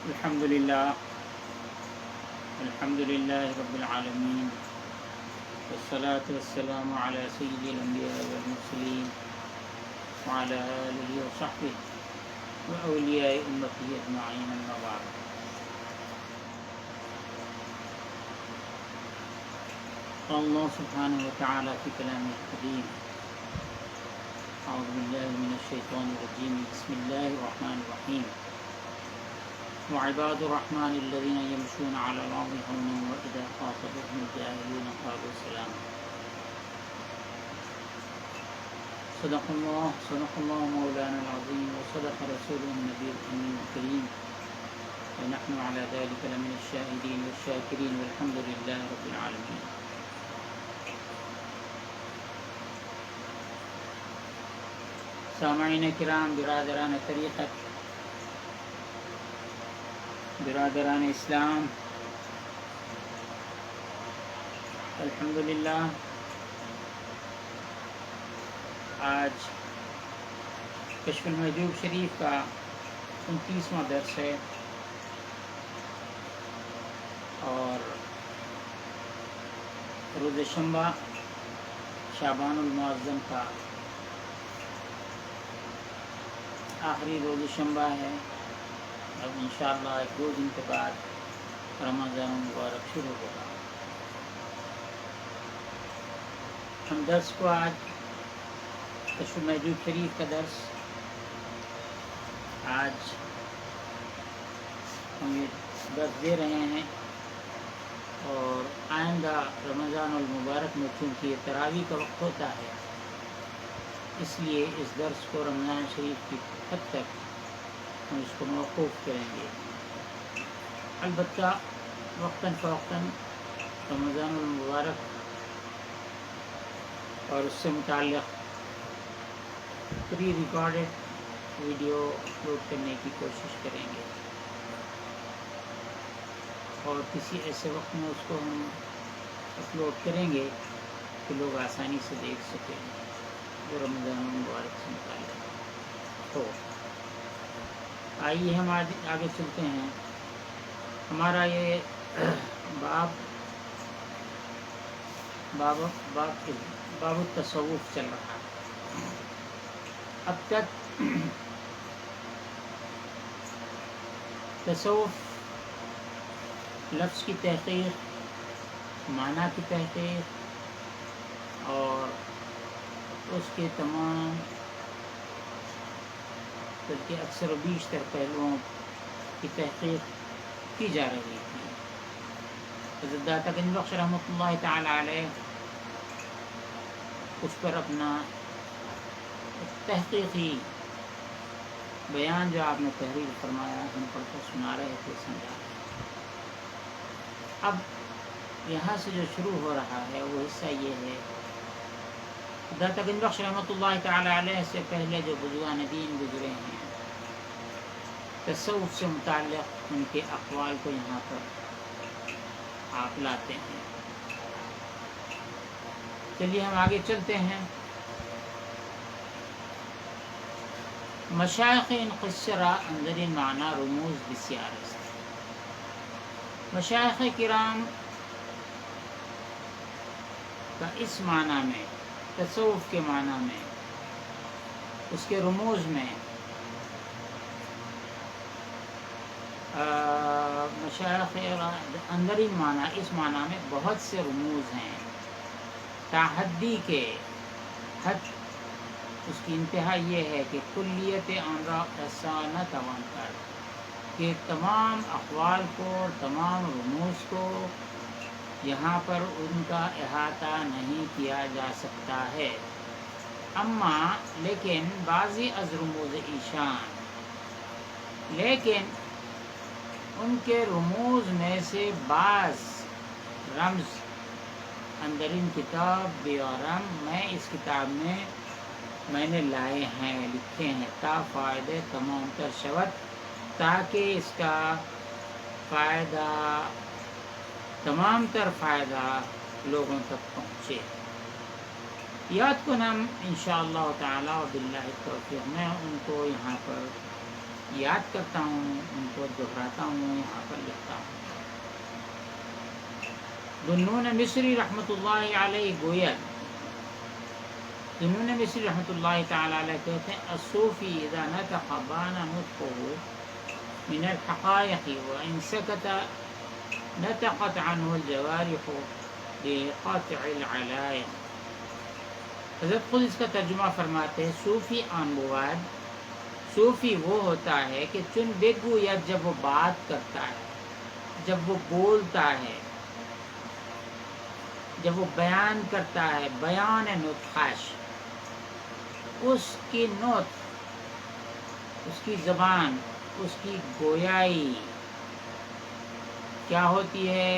الحمد لله رب العالمين، والصلاة والسلام على سيد الأنبياء والمرسلين وعلى آله وصحبه وأولياء أمته أجمعين، أما بعد. قال الله سبحانه وتعالى في كلامه القديم: أعوذ بالله من الشيطان الرجيم، بسم الله الرحمن الرحيم. وعباد الرحمن الذين يمشون على الأرض هونا وإذا خاطبهم الجاهلون قالوا سلاما. صدق الله مولانا العظيم، وصدق رسوله النبي الأمين الكريم، ونحن على ذلك لمن الشاهدين والشاكرين، والحمد لله رب العالمين. سامعین کرام، برادران طریقت، برادران اسلام، الحمدللہ آج کشف المحجوب شریف کا 29واں درس ہے، اور روز شنبہ شعبان المعظم کا آخری روز شنبہ ہے. اب انشاءاللہ 1-2 دن کے بعد رمضان مبارک شروع ہوگا. ہم درس کو آج کشف المحجوب شریف کا درس آج ہم یہ درس دے رہے ہیں، اور آئندہ رمضان المبارک میں چونکہ یہ تراویح کا وقت ہوتا ہے، اس لیے اس درس کو رمضان شریف کی حد تک ہم اس کو موقوف کریں گے. البتہ وقتاً فوقتاً رمضان المبارک اور اس سے متعلق پری ریکارڈڈ ویڈیو اپلوڈ کرنے کی کوشش کریں گے، اور کسی ایسے وقت میں اس کو ہم اپلوڈ کریں گے کہ لوگ آسانی سے دیکھ سکیں، جو رمضان المبارک سے متعلق ہو. آئیے ہم آگے چلتے ہیں. ہمارا یہ باب التصوف چل رہا ہے. اب تک تصوف لفظ کی تحقیق، معنی کی تحقیق، اور اس کے تمام بلکہ اکثر و بیشتر پہلوؤں کی تحقیق کی جا رہی تھی. حضرت داتا گنج بخش رحمۃ اللہ تعالی علیہ اس پر اپنا تحقیقی بیان جو آپ نے تحریر فرمایا ہم پڑھ کر سنا رہے تھے، سمجھا رہے تھے. اب یہاں سے جو شروع ہو رہا ہے وہ حصہ یہ ہے، داتا گنج بخش رحمۃ اللہ تعالی علیہ سے پہلے جو بزرگان دین گزرے ہیں، تصوف سے متعلق ان کے اقوال کو یہاں پر آپ لاتے ہیں. چلیے ہم آگے چلتے ہیں. مشایخ ان قصرا اندرین معنی رموز بسیار است. مشایخ کرام کا اس معنی میں، تصوف کے معنی میں، اس کے رموز میں، مشایخ اندرین معنی، اس معنی میں بہت سے رموز ہیں. تحدی کے حد، اس کی انتہا یہ ہے کہ کلیت آنرا ایسا نہ توان کر کہ تمام اقوال کو، تمام رموز کو یہاں پر ان کا احاطہ نہیں کیا جا سکتا ہے. اما لیکن بعضی از رموز ایشان، لیکن ان کے رموز میں سے بعض رمز اندرین کتاب بیارم، میں اس کتاب میں نے لائے ہیں، لکھے ہیں، تا فائدے تمام تر شود، تاکہ اس کا فائدہ، تمام تر فائدہ لوگوں تک پہنچے. یاد کنم انشاءاللہ تعالی و باللہ التوفیق، میں ان کو یہاں پر یاد کرتا ہوں، ان کو دہراتا ہوں، یہاں پر لکھتا ہوں۔ ذوالنون مصری رحمۃ اللہ علیہ گوید، ذوالنون مصری رحمۃ اللہ تعالی علیہ کہتے ہیں الصوفی اذا نطق بان نطقه من الحقائق وان سکت نطقت عنه الجوارح لقطع العلائق۔ حضرت خود اس کا ترجمہ فرماتے ہیں صوفی آن بود، صوفی وہ ہوتا ہے کہ چن بگو یا جب وہ بات کرتا ہے، جب وہ بولتا ہے، جب وہ بیان کرتا ہے، بیان نطخش، اس کی نطق، اس کی زبان، اس کی گویائی کیا ہوتی ہے؟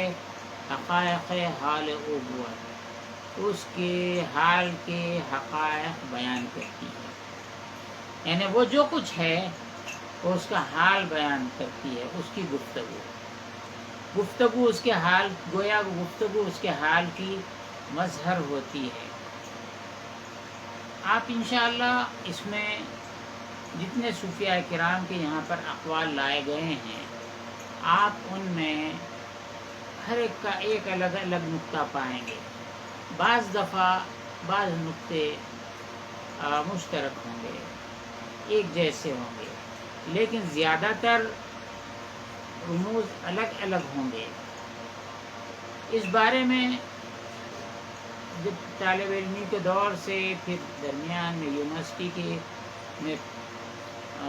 حقائق حال عبوت، اس کے حال کے حقائق بیان کرتی ہے، یعنی وہ جو کچھ ہے وہ اس کا حال بیان کرتی ہے، اس کی گفتگو اس کے حال، گویا گفتگو اس کے حال کی مظہر ہوتی ہے۔ آپ انشاءاللہ اس میں جتنے صوفیاء کرام کے یہاں پر اقوال لائے گئے ہیں، آپ ان میں ہر ایک کا ایک الگ الگ نقطہ پائیں گے۔ بعض دفعہ بعض نقطے مشترک ہوں گے، ایک جیسے ہوں گے، لیکن زیادہ تر رموز الگ الگ ہوں گے۔ اس بارے میں جب طالب علمی کے دور سے پھر درمیان میں یونیورسٹی کے میں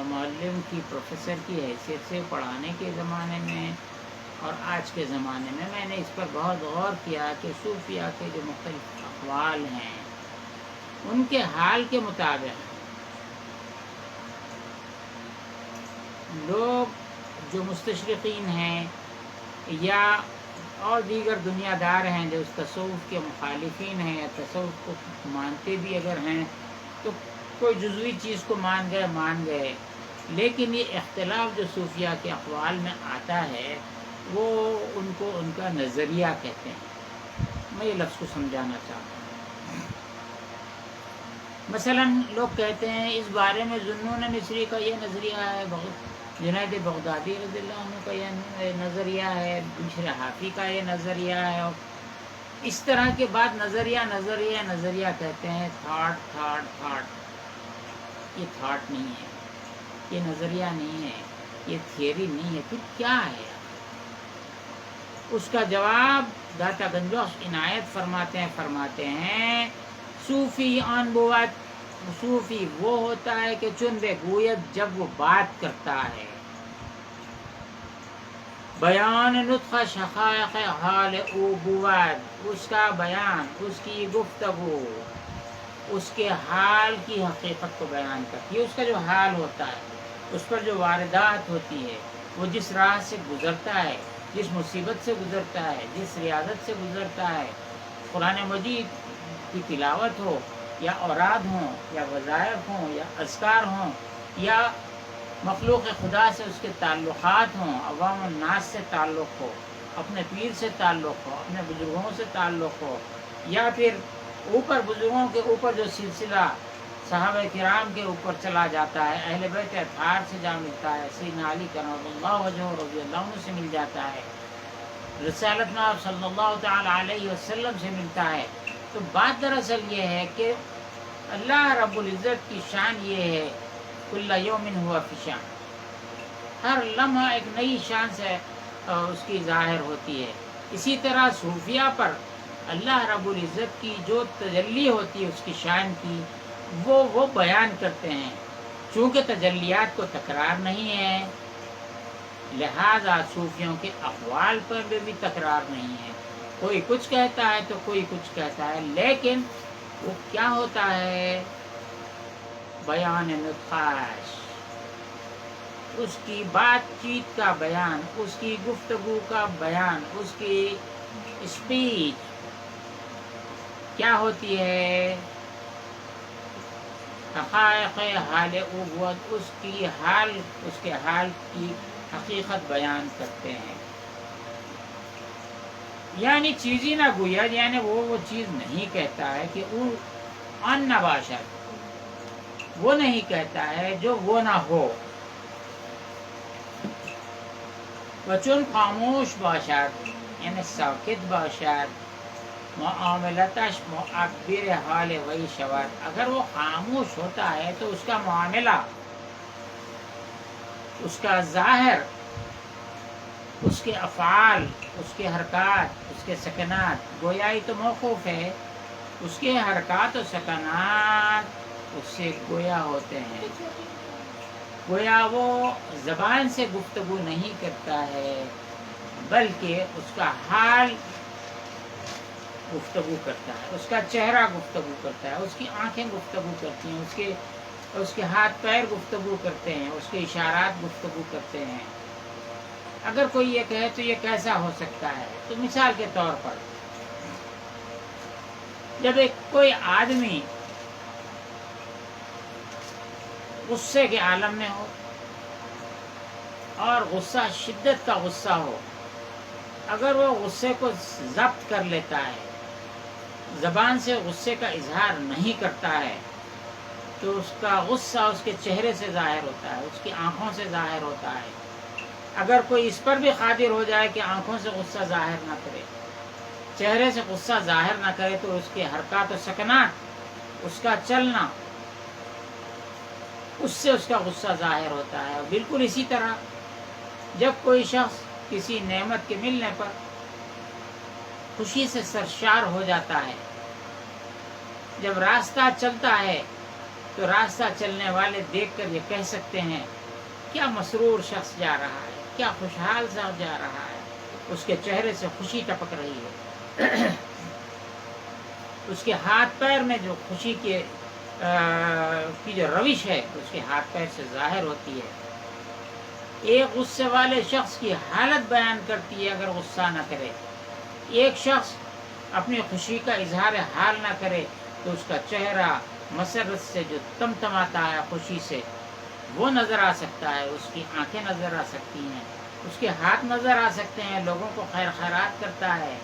معلم کی، پروفیسر کی حیثیت سے پڑھانے کے زمانے میں اور آج کے زمانے میں نے اس پر بہت غور کیا کہ صوفیاء کے جو مختلف اقوال ہیں ان کے حال کے مطابق لوگ جو مستشرقین ہیں یا اور دیگر دنیا دار ہیں جو اس تصوف کے مخالفین ہیں یا تصوف کو مانتے بھی اگر ہیں تو کوئی جزوی چیز کو مان گئے، لیکن یہ اختلاف جو صوفیاء کے اقوال میں آتا ہے وہ ان کو ان کا نظریہ کہتے ہیں۔ میں یہ لفظ کو سمجھانا چاہتا ہوں۔ مثلا لوگ کہتے ہیں اس بارے میں ذوالنون مصری کا یہ نظریہ ہے، جنید بغدادی رضی اللہ عنہ کا یہ نظریہ ہے، بشر حافی کا یہ نظریہ ہے، اور اس طرح کے بعد نظریہ کہتے ہیں۔ تھاٹ یہ تھاٹ نہیں ہے، یہ نظریہ نہیں ہے، یہ تھیوری نہیں ہے، پھر کیا ہے؟ اس کا جواب داتا گنج بخش عنایت فرماتے ہیں صوفی آن بود، صوفی وہ ہوتا ہے کہ چن بے گویت جب وہ بات کرتا ہے، بیان نطق شقائق حال او بود، اس کا بیان، اس کی گفتگو اس کے حال کی حقیقت کو بیان کرتی ہے۔ اس کا جو حال ہوتا ہے، اس پر جو واردات ہوتی ہے، وہ جس راہ سے گزرتا ہے، جس مصیبت سے گزرتا ہے، جس ریاضت سے گزرتا ہے، قرآن مجید کی تلاوت ہو یا اوراد ہوں یا وظائف ہوں یا اذکار ہوں یا مخلوق خدا سے اس کے تعلقات ہوں، عوام الناس سے تعلق ہو، اپنے پیر سے تعلق ہو، اپنے بزرگوں سے تعلق ہو، یا پھر اوپر بزرگوں کے اوپر جو سلسلہ صحابہ کرام کے اوپر چلا جاتا ہے، اہل بیت اطہار سے جا ملتا ہے، سیدنا علی کرم اللہ وجہہ رضی اللہ عنہ سے مل جاتا ہے، رسالت میں آپ صلی اللہ تعالی علیہ وسلم سے ملتا ہے، تو بات دراصل یہ ہے کہ اللہ رب العزت کی شان یہ ہے کل یوم ہوا فی شان، ہر لمحہ ایک نئی شان سے اس کی ظاہر ہوتی ہے۔ اسی طرح صوفیاء پر اللہ رب العزت کی جو تجلی ہوتی ہے اس کی شان کی، وہ بیان کرتے ہیں۔ چونکہ تجلیات کو تکرار نہیں ہے، لہذا صوفیوں کے اقوال پر بھی تکرار نہیں ہے، کوئی کچھ کہتا ہے تو کوئی کچھ کہتا ہے، لیکن وہ کیا ہوتا ہے؟ بیان نطخاش، اس کی بات چیت کا بیان، اس کی گفتگو کا بیان، اس کی اسپیچ کیا ہوتی ہے؟ حقائق حال عبوت، اس کے حال کی حقیقت بیان کرتے ہیں۔ یعنی چیزی نہ گویا، یعنی وہ چیز نہیں کہتا ہے کہ ان نباشد، وہ نہیں کہتا ہے جو وہ نہ ہو، و چون خاموش باشد یعنی ساکت باشد معاملتش معبر حال وی شود، اگر وہ خاموش ہوتا ہے تو اس کا معاملہ، اس کا ظاہر، اس کے افعال، اس کے حرکات، اس کے سکنات، گویائی تو موقوف ہے، اس کے حرکات و سکنات اس سے گویا ہوتے ہیں، گویا وہ زبان سے گفتگو نہیں کرتا ہے بلکہ اس کا حال گفتگو کرتا ہے، اس کا چہرہ گفتگو کرتا ہے، اس کی آنکھیں گفتگو کرتی ہیں، اس کے ہاتھ پیر گفتگو کرتے ہیں، اس کے اشارات گفتگو کرتے ہیں۔ اگر کوئی یہ کہے تو یہ کیسا ہو سکتا ہے؟ تو مثال کے طور پر جب کوئی آدمی غصے کے عالم میں ہو اور غصہ شدت کا غصہ ہو، اگر وہ غصے کو ضبط کر لیتا ہے، زبان سے غصے کا اظہار نہیں کرتا ہے، تو اس کا غصہ اس کے چہرے سے ظاہر ہوتا ہے، اس کی آنکھوں سے ظاہر ہوتا ہے۔ اگر کوئی اس پر بھی قادر ہو جائے کہ آنکھوں سے غصہ ظاہر نہ کرے، چہرے سے غصہ ظاہر نہ کرے، تو اس کے حرکات و سکنات، اس کا چلنا، اس سے اس کا غصہ ظاہر ہوتا ہے۔ بالکل اسی طرح جب کوئی شخص کسی نعمت کے ملنے پر خوشی سے سرشار ہو جاتا ہے، جب راستہ چلتا ہے تو راستہ چلنے والے دیکھ کر یہ کہہ سکتے ہیں کیا مسرور شخص جا رہا ہے، کیا خوشحال شخص جا رہا ہے، اس کے چہرے سے خوشی ٹپک رہی ہے، اس کے ہاتھ پیر میں جو خوشی کی جو روش ہے اس کے ہاتھ پیر سے ظاہر ہوتی ہے۔ ایک غصے والے شخص کی حالت بیان کرتی ہے اگر غصہ نہ کرے، ایک شخص اپنی خوشی کا اظہار حال نہ کرے تو اس کا چہرہ مسرت سے جو تمتماتا ہے خوشی سے وہ نظر آ سکتا ہے، اس کی آنکھیں نظر آ سکتی ہیں، اس کے ہاتھ نظر آ سکتے ہیں، لوگوں کو خیر خیرات کرتا ہے،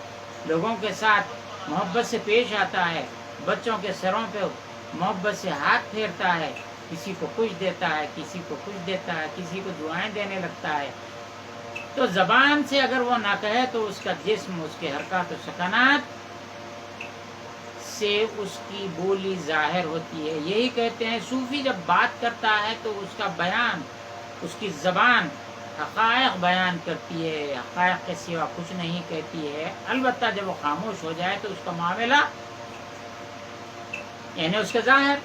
لوگوں کے ساتھ محبت سے پیش آتا ہے، بچوں کے سروں پہ محبت سے ہاتھ پھیرتا ہے، کسی کو کچھ دیتا ہے، کسی کو کچھ دیتا ہے، کسی کو دعائیں دینے لگتا ہے۔ تو زبان سے اگر وہ نہ کہے تو اس کا جسم، اس کے حرکات و سکنات سے اس کی بولی ظاہر ہوتی ہے۔ یہی کہتے ہیں صوفی جب بات کرتا ہے تو اس کا بیان، اس کی زبان حقائق بیان کرتی ہے، حقائق کے سوا کچھ نہیں کہتی ہے۔ البتہ جب وہ خاموش ہو جائے تو اس کا معاملہ یعنی اس کے ظاہر،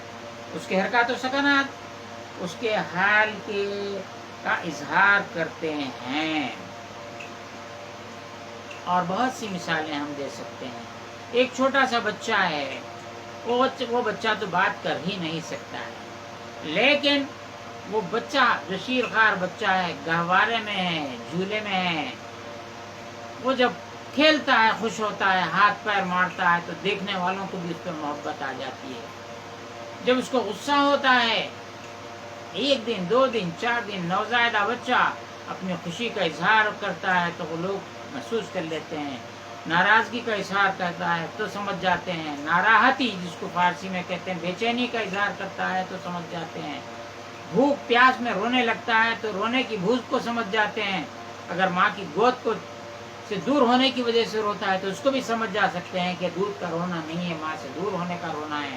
اس کے حرکات و سکنات اس کے حال کا اظہار کرتے ہیں۔ اور بہت سی مثالیں ہم دے سکتے ہیں۔ ایک چھوٹا سا بچہ ہے، وہ بچہ تو بات کر ہی نہیں سکتا ہے، لیکن وہ بچہ جو شیرخوار بچہ ہے، گہوارے میں ہے، جھولے میں ہے، وہ جب کھیلتا ہے، خوش ہوتا ہے، ہاتھ پیر مارتا ہے تو دیکھنے والوں کو بھی اس پہ محبت آ جاتی ہے۔ جب اس کو غصہ ہوتا ہے، ایک دن، 2 دن، 4 دن نوزائیدہ بچہ اپنی خوشی کا اظہار کرتا ہے تو وہ لوگ محسوس کر لیتے ہیں، ناراضگی کا اظہار کرتا ہے تو سمجھ جاتے ہیں، ناراحتی جس کو فارسی میں کہتے ہیں، بے چینی کا اظہار کرتا ہے تو سمجھ جاتے ہیں، بھوک پیاس میں رونے لگتا ہے تو رونے کی بھوک کو سمجھ جاتے ہیں، اگر ماں کی گود سے دور ہونے کی وجہ سے روتا ہے تو اس کو بھی سمجھ جا سکتے ہیں کہ دودھ کا رونا نہیں ہے، ماں سے دور ہونے کا رونا ہے،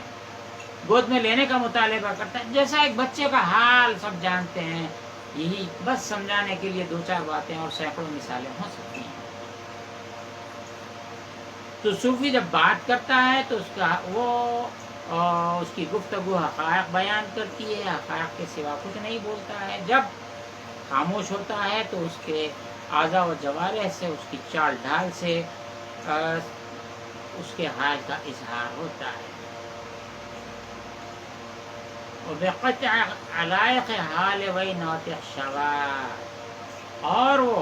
گود میں لینے کا مطالبہ کرتا ہے، جیسا ایک بچے کا حال سب جانتے ہیں۔ یہی بس سمجھانے کے لیے 2-4 باتیں اور سینکڑوں مثالیں ہو سکتی ہیں۔ تو صوفی جب بات کرتا ہے تو اس کی گفتگو حقائق بیان کرتی ہے، حقائق کے سوا کچھ نہیں بولتا ہے۔ جب خاموش ہوتا ہے تو اس کے اعضاء و جوارح سے، اس کی چال ڈھال سے اس کے حال کا اظہار ہوتا ہے۔ وَبِقَطْعِ عَلَائِقِ حَالِ وَيْنَاتِ الشَّوَارِ، اور وہ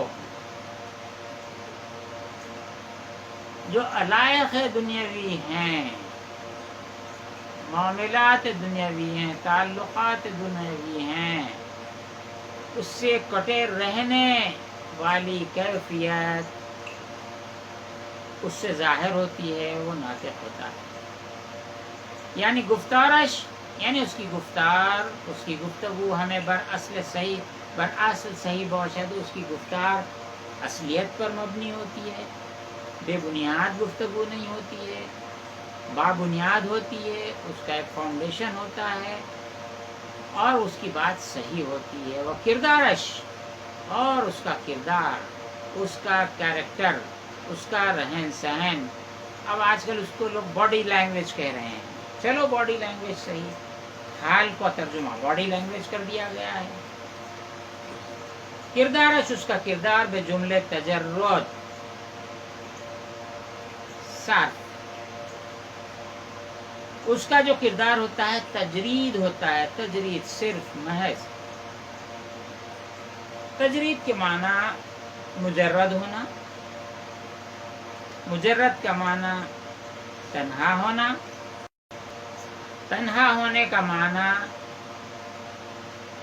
جو علائق دنیاوی ہیں، معاملات دنیاوی ہیں، تعلقات دنیاوی ہیں، اس سے کٹے رہنے والی کیفیت اس سے ظاہر ہوتی ہے، وہ ناطق ہوتا ہے۔ یعنی گفتارش، یعنی اس کی گفتار، اس کی گفتگو ہمیں براصل صحیح باشد، اس کی گفتار اصلیت پر مبنی ہوتی ہے، بے بنیاد گفتگو نہیں ہوتی ہے، بابنیاد ہوتی ہے، اس کا ایک فاؤنڈیشن ہوتا ہے اور اس کی بات صحیح ہوتی ہے۔ وہ کردارش، اور اس کا کردار، اس کا کیریکٹر، اس کا رہن سہن، اب آج کل اس کو لوگ باڈی لینگویج کہہ رہے ہیں، چلو باڈی لینگویج صحیح، حال کا ترجمہ باڈی لینگویج کر دیا گیا ہے۔ کردارش، اس کا کردار، بے جملے تجرد، صرف اس کا جو کردار ہوتا ہے تجرید ہوتا ہے، تجرید صرف محض، تجرید کے معنی مجرد ہونا، مجرد کا معنی تنہا ہونا، تنہا ہونے کا معنی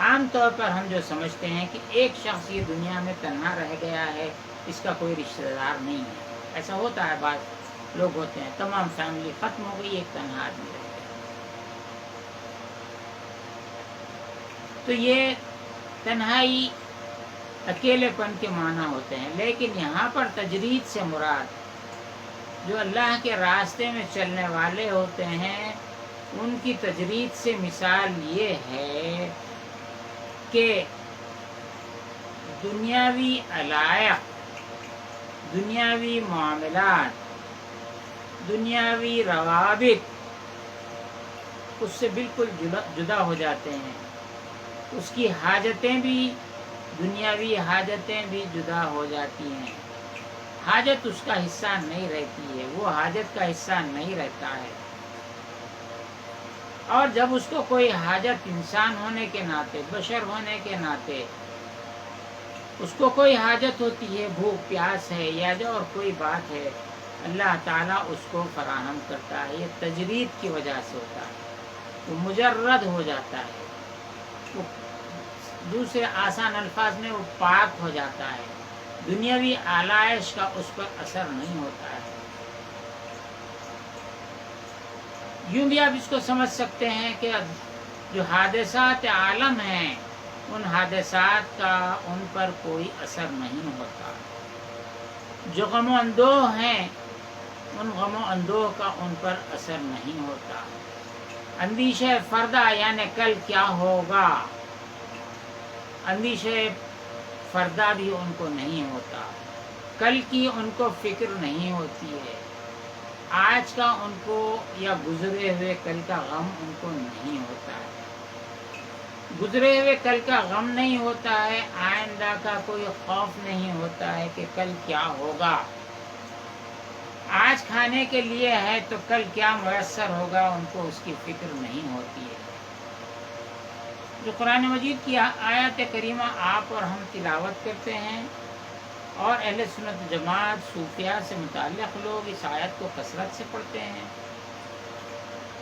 عام طور پر ہم جو سمجھتے ہیں کہ ایک شخص یہ دنیا میں تنہا رہ گیا ہے، اس کا کوئی رشتہ دار نہیں ہے، ایسا ہوتا ہے، بعض لوگ ہوتے ہیں تمام فیملی ختم ہو گئی، ایک تنہا آدمی رہ گیا۔ تو یہ تنہائی، اکیلے پن کے معنی ہوتے ہیں، لیکن یہاں پر تجرید سے مراد جو اللہ کے راستے میں چلنے والے ہوتے ہیں، ان کی تجرید سے مثال یہ ہے کہ دنیاوی علائق، دنیاوی معاملات، دنیاوی روابط اس سے بالکل جدا ہو جاتے ہیں، اس کی حاجتیں بھی، دنیاوی حاجتیں بھی جدا ہو جاتی ہیں، حاجت اس کا حصہ نہیں رہتی ہے، وہ حاجت کا حصہ نہیں رہتا ہے، اور جب اس کو کوئی حاجت انسان ہونے کے ناطے، بشر ہونے کے ناطے اس کو کوئی حاجت ہوتی ہے، بھوک پیاس ہے یا جو اور کوئی بات ہے، اللہ تعالیٰ اس کو فراہم کرتا ہے، یہ تجرید کی وجہ سے ہوتا ہے، وہ مجرد ہو جاتا ہے، وہ دوسرے آسان الفاظ میں وہ پاک ہو جاتا ہے، دنیاوی آلائش کا اس پر اثر نہیں ہوتا ہے۔ یوں بھی آپ اس کو سمجھ سکتے ہیں کہ جو حادثات عالم ہیں، ان حادثات کا ان پر کوئی اثر نہیں ہوتا، جو غم و اندوہ ہیں، ان غم و اندوہ کا ان پر اثر نہیں ہوتا، اندیشہ فردہ یعنی کل کیا ہوگا، اندیشہ فردہ بھی ان کو نہیں ہوتا، کل کی ان کو فکر نہیں ہوتی ہے، آج کا ان کو یا گزرے ہوئے کل کا غم ان کو نہیں ہوتا ہے، گزرے ہوئے کل کا غم نہیں ہوتا ہے، آئندہ کا کوئی خوف نہیں ہوتا ہے کہ کل کیا ہوگا، آج کھانے کے لیے ہے تو کل کیا میسر ہوگا، ان کو اس کی فکر نہیں ہوتی ہے۔ جو قرآن مجید کی آیات کریمہ آپ اور ہم تلاوت کرتے ہیں، اور اہل سنت جماعت صوفیاء سے متعلق لوگ اس آیت کو کثرت سے پڑھتے ہیں،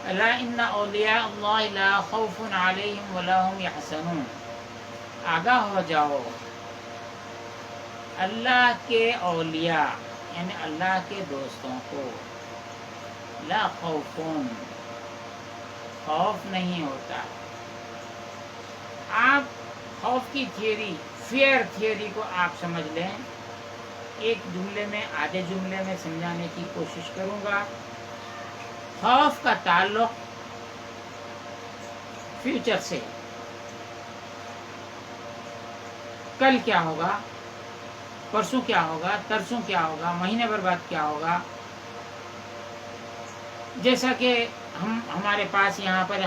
الا ان اولیاء اللہ لا خوف علیہم ولا هم یحزنون، آگاہ ہو جاؤ، اللہ کے اولیاء یعنی اللہ کے دوستوں کو لا خوفون، خوف نہیں ہوتا۔ آپ خوف کی تھیوری، فیئر تھیوری کو آپ سمجھ لیں، ایک جملے میں، آدھے جملے میں سمجھانے کی کوشش کروں گا۔ خوف کا تعلق فیوچر سے، کل کیا ہوگا، پرسوں کیا ہوگا، ترسوں کیا ہوگا، مہینے بھر بعد کیا ہوگا، جیسا کہ ہمارے پاس یہاں پر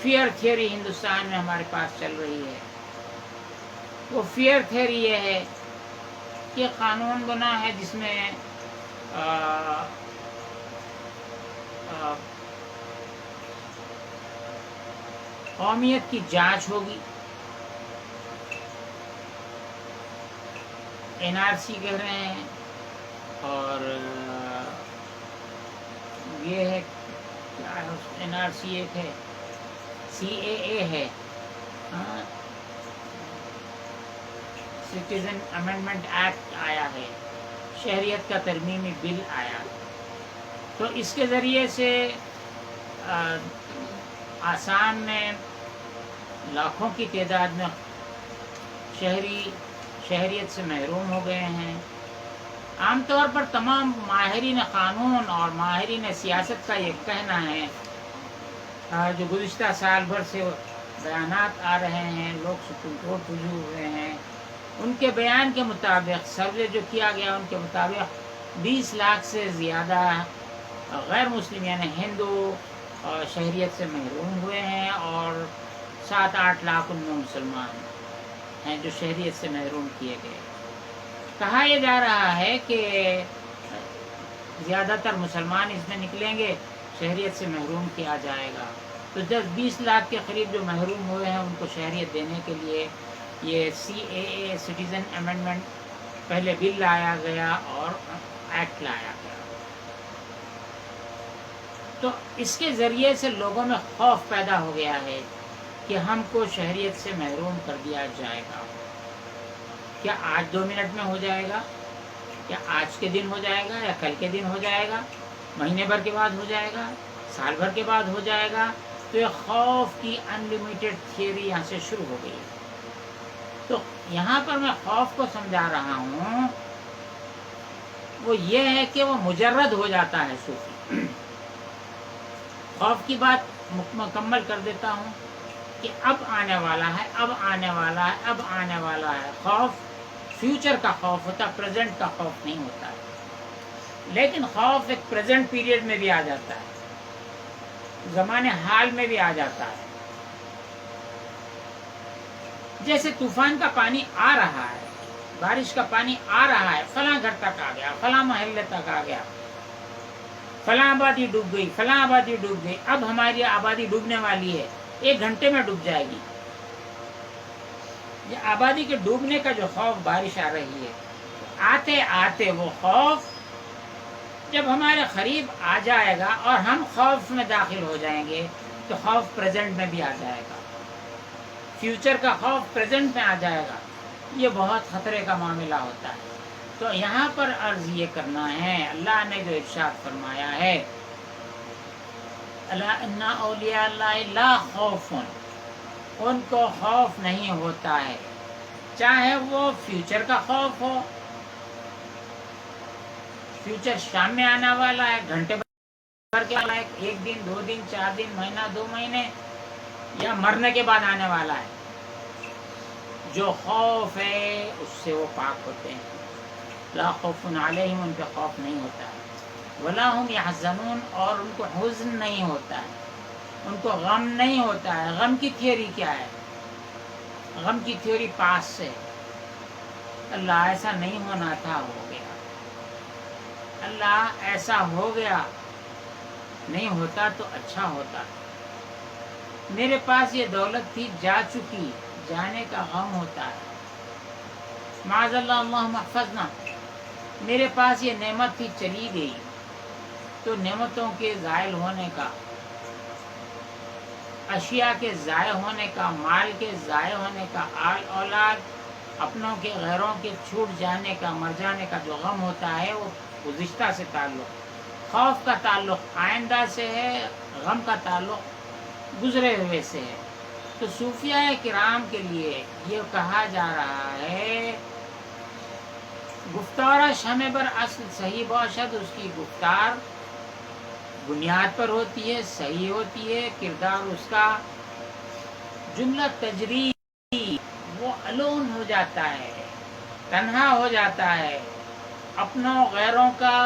فیئر تھیوری ہندوستان میں ہمارے پاس چل رہی ہے۔ وہ فیئر تھیوری یہ ہے کہ قانون بنا ہے جس میں قومیت کی جانچ ہوگی، این آر سی کہہ رہے ہیں، اور یہ ہے کیا ہے، این آر سی ایک ہے، سی اے ہے، سٹیزن امینڈمنٹ ایکٹ آیا ہے، شہریت کا ترمیمی بل آیا، تو اس کے ذریعے سے آسام میں لاکھوں کی تعداد میں شہریت سے محروم ہو گئے ہیں۔ عام طور پر تمام ماہرین قانون اور ماہرین سیاست کا یہ کہنا ہے، جو گزشتہ سال بھر سے بیانات آ رہے ہیں، لوگ سپریم کورٹ رجوع ہوئے ہیں، ان کے بیان کے مطابق، سروے جو کیا گیا ان کے مطابق 20 لاکھ سے زیادہ غیر مسلم یعنی ہندو شہریت سے محروم ہوئے ہیں، اور 7-8 لاکھ ان میں مسلمان ہیں جو شہریت سے محروم کیے گئے۔ کہا یہ جا رہا ہے کہ زیادہ تر مسلمان اس میں نکلیں گے، شہریت سے محروم کیا جائے گا۔ تو 10-20 لاکھ کے قریب جو محروم ہوئے ہیں ان کو شہریت دینے کے لیے یہ CAA سٹیزن امینڈمنٹ پہلے بل لایا گیا اور ایکٹ لایا گیا۔ تو اس کے ذریعے سے لوگوں میں خوف پیدا ہو گیا ہے کہ ہم کو شہریت سے محروم کر دیا جائے گا۔ کیا آج 2 منٹ میں ہو جائے گا؟ کیا آج کے دن ہو جائے گا یا کل کے دن ہو جائے گا؟ مہینے بھر کے بعد ہو جائے گا؟ سال بھر کے بعد ہو جائے گا؟ تو یہ خوف کی انلیمیٹڈ تھیوری یہاں سے شروع ہو گئی۔ تو یہاں پر میں خوف کو سمجھا رہا ہوں، وہ یہ ہے کہ وہ مجرد ہو جاتا ہے صوفی۔ خوف کی بات مکمل کر دیتا ہوں کہ اب آنے والا ہے، اب آنے والا ہے، اب آنے والا ہے۔ خوف فیوچر کا خوف ہوتا ہے، پریزنٹ کا خوف نہیں ہوتا ہے۔ لیکن خوف ایک پریزنٹ پیریڈ میں بھی آ جاتا ہے، زمانے حال میں بھی آ جاتا ہے۔ جیسے طوفان کا پانی آ رہا ہے، بارش کا پانی آ رہا ہے، فلاں گھر تک آ گیا، فلاں محلے تک آ گیا، فلاں آبادی ڈوب گئی، فلاں آبادی ڈوب گئی، اب ہماری آبادی ڈوبنے والی ہے، 1 گھنٹے میں ڈوب جائے گی۔ یہ آبادی کے ڈوبنے کا جو خوف بارش آ رہی ہے، آتے آتے وہ خوف جب ہمارے قریب آ جائے گا اور ہم خوف میں داخل ہو جائیں گے تو خوف پریزنٹ میں بھی آ جائے گا، فیوچر کا خوف پریزنٹ میں آ جائے گا۔ یہ بہت خطرے کا معاملہ ہوتا ہے۔ تو یہاں پر عرض یہ کرنا ہے، اللہ نے جو ارشاد فرمایا ہے، الا ان اولیاء اللہ لا خوف، ان کو خوف نہیں ہوتا ہے، چاہے وہ فیوچر کا خوف ہو، فیوچر شام میں آنے والا ہے، گھنٹے بھر کے والا ہے، 1 دن 2 دن 4 دن مہینہ 2 مہینے، یا مرنے کے بعد آنے والا ہے۔ جو خوف ہے اس سے وہ پاک ہوتے ہیں۔ لا خوف علیہم، ان پہ خوف نہیں ہوتا ہے، ولا هم یحزنون، اور ان کو حزن نہیں ہوتا ہے، ان کو غم نہیں ہوتا ہے۔ غم کی تھیوری کیا ہے؟ غم کی تھیوری پاس سے، اللہ ایسا نہیں ہونا تھا، ہو گیا، اللہ ایسا ہو گیا، نہیں ہوتا تو اچھا ہوتا، میرے پاس یہ دولت تھی جا چکی، جانے کا غم ہوتا ہے، معاذ اللہ اللہم احفظنا، میرے پاس یہ نعمت تھی چلی گئی، تو نعمتوں کے زائل ہونے کا، اشیاء کے ضائع ہونے کا، مال کے ضائع ہونے کا، آل اولاد اپنوں کے غیروں کے چھوٹ جانے کا، مر جانے کا جو غم ہوتا ہے، وہ گزشتہ سے تعلق، خوف کا تعلق آئندہ سے ہے، غم کا تعلق گزرے ہوئے سے ہے۔ تو صوفیاء کرام کے لیے یہ کہا جا رہا ہے، گفتارش ہمیں بر اصل صحیح باشد، اس کی گفتار بنیاد پر ہوتی ہے، صحیح ہوتی ہے، کردار اس کا جملہ تجری وہ الون ہو جاتا ہے، تنہا ہو جاتا ہے، اپنوں غیروں کا،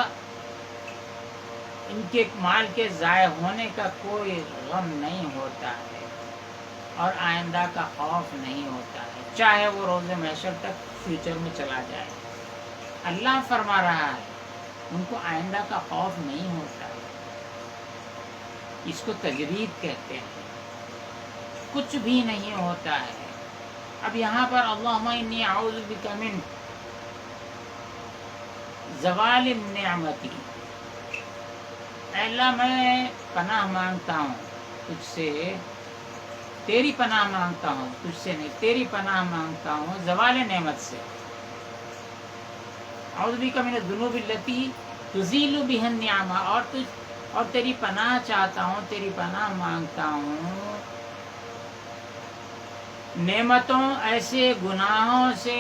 ان کے مال کے ضائع ہونے کا کوئی غم نہیں ہوتا ہے، اور آئندہ کا خوف نہیں ہوتا ہے، چاہے وہ روز محشر تک فیوچر میں چلا جائے۔ اللہ فرما رہا ہے ان کو آئندہ کا خوف نہیں ہوتا ہے، اس کو تجرید کہتے ہیں، کچھ بھی نہیں ہوتا ہے۔ اب یہاں پر اللہم انی اعوذ بک من زوال النعمتی، اے اللہ میں پناہ مانگتا ہوں تجھ سے، تیری پناہ مانگتا ہوں، تجھ سے نہیں، تیری پناہ مانگتا ہوں زوال نعمت سے، اعوذ بک من الذنوب التی تزیل بها النعمہ، اور تیری پناہ چاہتا ہوں، تیری پناہ مانگتا ہوں نعمتوں ایسے گناہوں سے،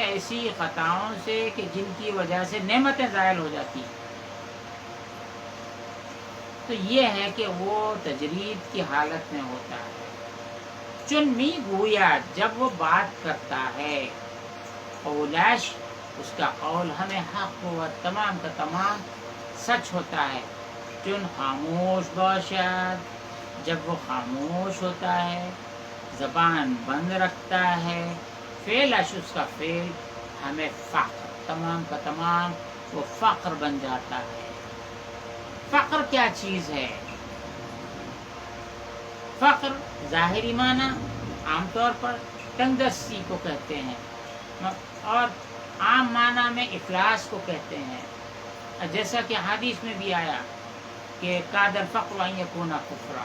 ایسی خطاؤں سے کہ جن کی وجہ سے نعمتیں زائل ہو جاتی ہیں. تو یہ ہے کہ وہ تجرید کی حالت میں ہوتا ہے. چن می گویا، جب وہ بات کرتا ہے، قولاش اس کا قول ہمیں حق ہوا، تمام کا تمام سچ ہوتا ہے. چن خاموش باشد، جب وہ خاموش ہوتا ہے، زبان بند رکھتا ہے، فعلش اس کا فعل ہمیں فخر، تمام کا تمام وہ فخر بن جاتا ہے. فخر کیا چیز ہے؟ فخر ظاہری معنی عام طور پر تنگ دستی کو کہتے ہیں، اور عام معنی میں افلاس کو کہتے ہیں. جیسا کہ حدیث میں بھی آیا کہ کاد الفقر ان یکون کفرا.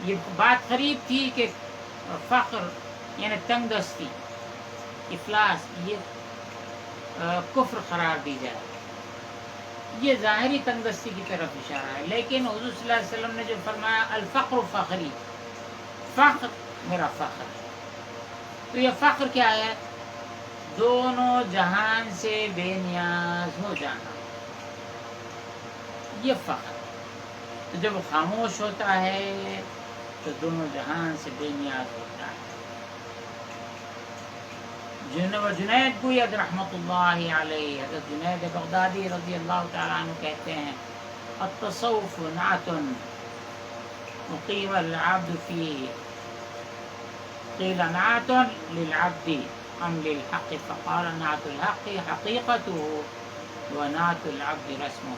یہ بات قریب تھی کہ فقر یعنی تنگ دستی، افلاس، یہ کفر قرار دی جائے. یہ ظاہری تنگ دستی کی طرف اشارہ ہے، لیکن حضور صلی اللہ علیہ وسلم نے جو فرمایا الفقر فخری، فخر میرا فخر ہے. تو یہ فخر کیا ہے؟ دونوں جہان سے بے نیاز ہو جانا، یہ فخر. تو جب وہ خاموش ہوتا ہے تو دونوں جہان سے بے نیاز ہوتا ہے. جنید گوید رحمۃ اللہ علیہ، حضرت جنید بغدادی رضی اللہ تعالیٰ عنہ کہتے ہیں التصوف نعت مقیم العبد فيه، قیل نعت للعبد ام للحق، فقال نعت الحق حقیقته ونعت العبد رسمه.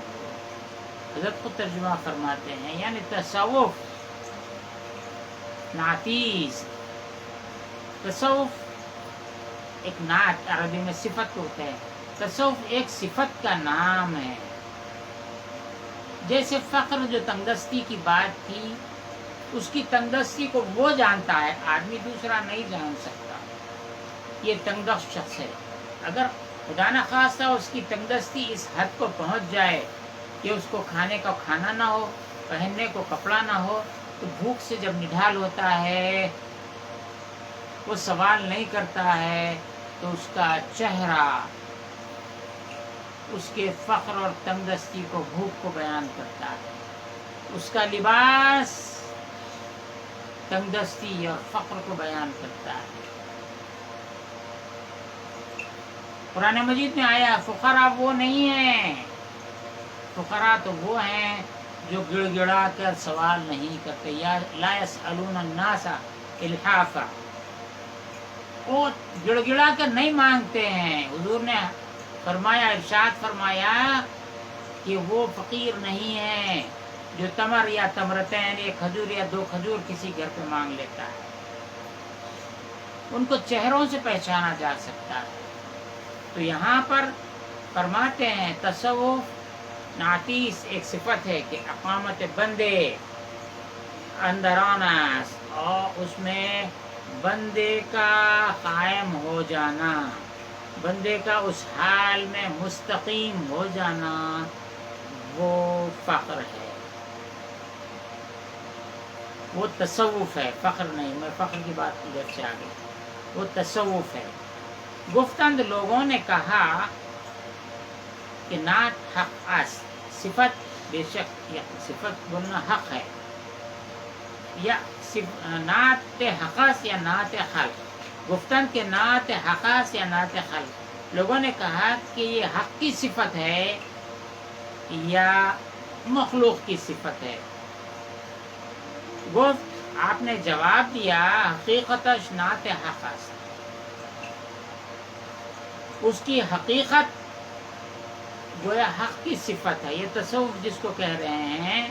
حضرت خود ترجمہ فرماتے ہیں یعنی تصوف نعتیز، تصوف ایک نعت عربی میں صفت ہوتا ہے، تصوف ایک صفت کا نام ہے. جیسے فقر جو تنگدستی کی بات تھی، اس کی تنگدستی کو وہ جانتا ہے، آدمی دوسرا نہیں جان سکتا. یہ تنگدست شخص ہے، اگر خدا نخواستہ اس کی تنگدستی اس حد کو پہنچ جائے کہ اس کو کھانے کا کھانا نہ ہو، پہننے کو کپڑا نہ ہو، تو بھوک سے جب نڈھال ہوتا ہے، وہ سوال نہیں کرتا ہے، تو اس کا چہرہ اس کے فقر اور تنگدستی کو، بھوک کو بیان کرتا ہے. اس کا لباس تنگدستی اور فقر کو بیان کرتا ہے. قرآن مجید میں آیا فقراء وہ نہیں ہیں، فقراء تو وہ ہیں جو گڑ گڑا کر سوال نہیں کرتے، یا لا یسألون الناس الحافا، وہ گڑ گڑا کر نہیں مانگتے ہیں. حضور نے فرمایا، ارشاد فرمایا کہ وہ فقیر نہیں ہیں جو تمر یا تمرتین، ایک کھجور یا دو کھجور کسی گھر پہ مانگ لیتا ہے. ان کو چہروں سے پہچانا جا سکتا ہے. تو یہاں پر فرماتے ہیں تصوف نعتیس ایک صفت ہے کہ اقامت بندے اندرانہ، اور اس میں بندے کا قائم ہو جانا، بندے کا اس حال میں مستقیم ہو جانا، وہ فخر ہے، وہ تصوف ہے، فخر نہیں. میں فخر کی بات ادھر سے آ گئی، وہ تصوف ہے. گفتند لوگوں نے کہا کہ نعت حق است، صفت بے شک یا صفت بولنا حق ہے، یا نعت حق است یا نعت خلق. گفتند کہ نعت حق است یا نعت خلق، لوگوں نے کہا کہ یہ حق کی صفت ہے یا مخلوق کی صفت ہے. گفت آپ نے جواب دیا حقیقتش نعت حق است، اس کی حقیقت گویا حق کی صفت ہے. یہ تصوف جس کو کہہ رہے ہیں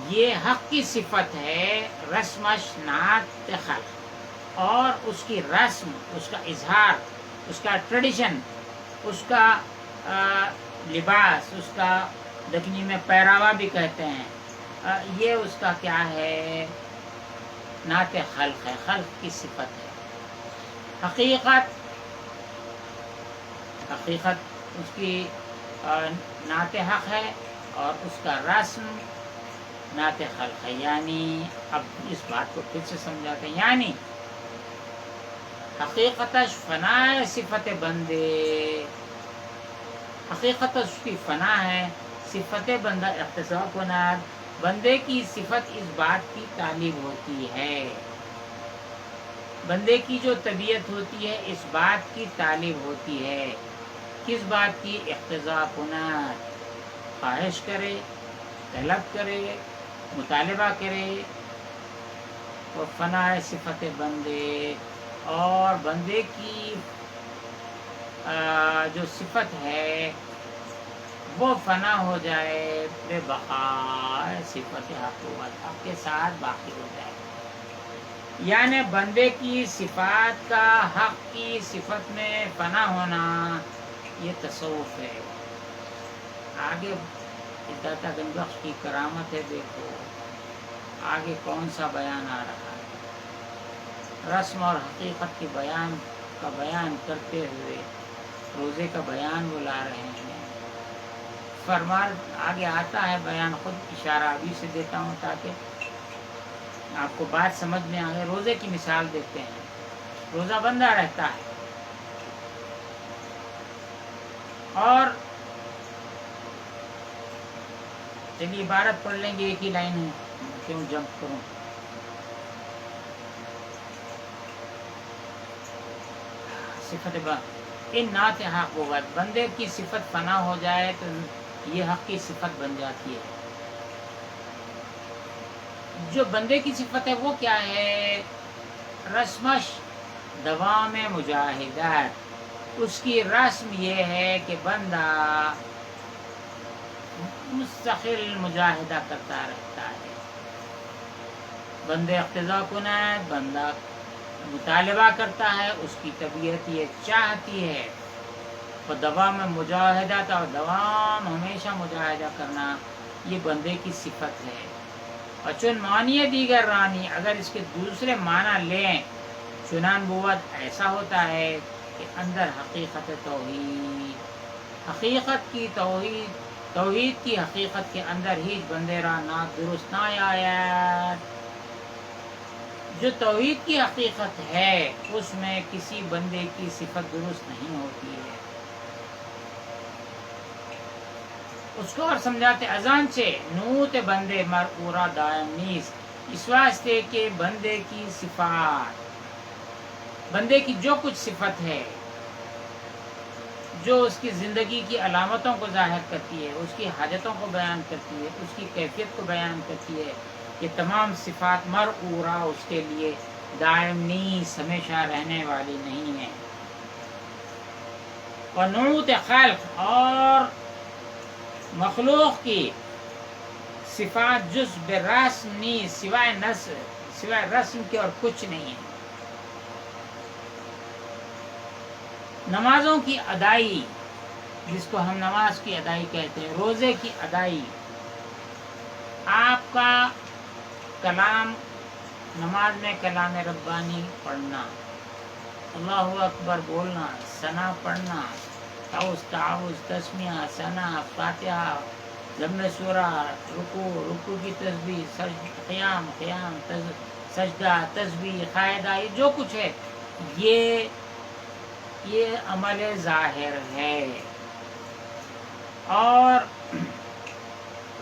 یہ حق کی صفت ہے، رسمش نعت خلق، اور اس کی رسم، اس کا اظہار، اس کا ٹریڈیشن، اس کا لباس، اس کا دکنی میں پیراوا بھی کہتے ہیں، یہ اس کا کیا ہے؟ نعت خلق ہے، خلق کی صفت ہے. حقیقت اس کی نعت حق ہے، اور اس کا رسم نعت خلق ہے، یعنی اب اس بات کو پھر سے سمجھاتے ہیں، یعنی حقیقتش فنا ہے صفت بندے، حقیقت اس کی فنا ہے، صفت بندہ اقتضا کنار، بندے کی صفت اس بات کی طالب ہوتی ہے، بندے کی جو طبیعت ہوتی ہے اس بات کی طالب ہوتی ہے، کس بات کی؟ اقتضا کنار، خواہش کرے، طلب کرے، مطالبہ کرے، وہ فنا ہے صفت بندے، اور بندے کی جو صفت ہے وہ فنا ہو جائے، بے بقا صفت حقوقت حق کے ساتھ باقی ہو جائے، یعنی بندے کی صفات کا حق کی صفت میں فنا ہونا، یہ تصوف ہے۔ آگے داتا گنج بخش کی کرامت ہے، دیکھو آگے کون سا بیان آ رہا ہے، رسم اور حقیقت کی بیان کرتے ہوئے روزے کا بیان وہ لا رہے ہیں، فرمان آگے آتا ہے بیان، خود اشارہ ابھی سے دیتا ہوں تاکہ آپ کو بات سمجھ میں آئے۔ روزے کی مثال دیتے ہیں، روزہ بندہ رہتا ہے اور چلیے عبارت پڑھ لیں گے، ایک ہی لائن ہے، کیوں جمپ کروں۔ صفت ان نعت حق ہوگا، بندے کی صفت فنا ہو جائے تو یہ حق کی صفت بن جاتی ہے۔ جو بندے کی صفت ہے وہ کیا ہے؟ رسمش دوام مجاہدت، اس کی رسم یہ ہے کہ بندہ مستقل مجاہدہ کرتا رہتا ہے، بندے اقتضا کنات، بندہ مطالبہ کرتا ہے، اس کی طبیعت یہ چاہتی ہے، اور دوام مجاہدہ تھا، اور دوام ہمیشہ مجاہدہ کرنا یہ بندے کی صفت ہے۔ اور چون معنی دیگر رانی، اگر اس کے دوسرے معنی لیں، چنان بوت ایسا ہوتا ہے کہ اندر حقیقت توحید، حقیقت کی توحید کی حقیقت کے اندر ہی بندے را نات درست نہ آیات، جو توحید کی حقیقت ہے اس میں کسی بندے کی صفت درست نہیں ہوتی ہے۔ اس کو اور سمجھاتے اذان سے نوت بندے مرعورا دائم نیست، اس واسطے کہ بندے کی صفات، بندے کی جو کچھ صفت ہے جو اس کی زندگی کی علامتوں کو ظاہر کرتی ہے، اس کی حاجتوں کو بیان کرتی ہے، اس کی کیفیت کو بیان کرتی ہے، یہ تمام صفات مرعورا اس کے لیے دائم نیست، ہمیشہ رہنے والی نہیں ہے۔ اور نعوت خلق اور مخلوق کی صفات جز برسم نیست، سوائے رسم کے اور کچھ نہیں ہے۔ نمازوں کی ادائی، جس کو ہم نماز کی ادائی کہتے ہیں، روزے کی ادائی، آپ کا کلام نماز میں کلام ربانی پڑھنا، اللہ اکبر بولنا، ثنا پڑھنا، تعوذ تسمیہ، ثنا، فاتحہ، ضم سورہ، رکوع کی تسبیح، قیام سجدہ، تسبیح، قاعدہ، یہ جو کچھ ہے یہ عمل ظاہر ہے۔ اور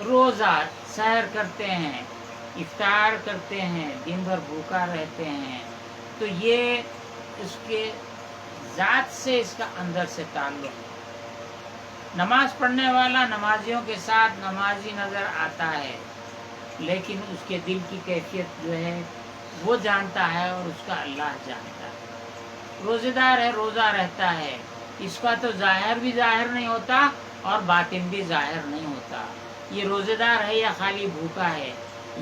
روزہ سحر کرتے ہیں، افطار کرتے ہیں، دن بھر بھوکا رہتے ہیں، تو یہ اس کے ذات سے، اس کا اندر سے تعلق ہے۔ نماز پڑھنے والا نمازیوں کے ساتھ نمازی نظر آتا ہے، لیکن اس کے دل کی کیفیت جو ہے وہ جانتا ہے، اور اس کا اللہ جانتا ہے۔ روزہ دار ہے، روزہ رہتا ہے، اس کا تو ظاہر بھی ظاہر نہیں ہوتا اور باطن بھی ظاہر نہیں ہوتا۔ یہ روزہ دار ہے یا خالی بھوکا ہے،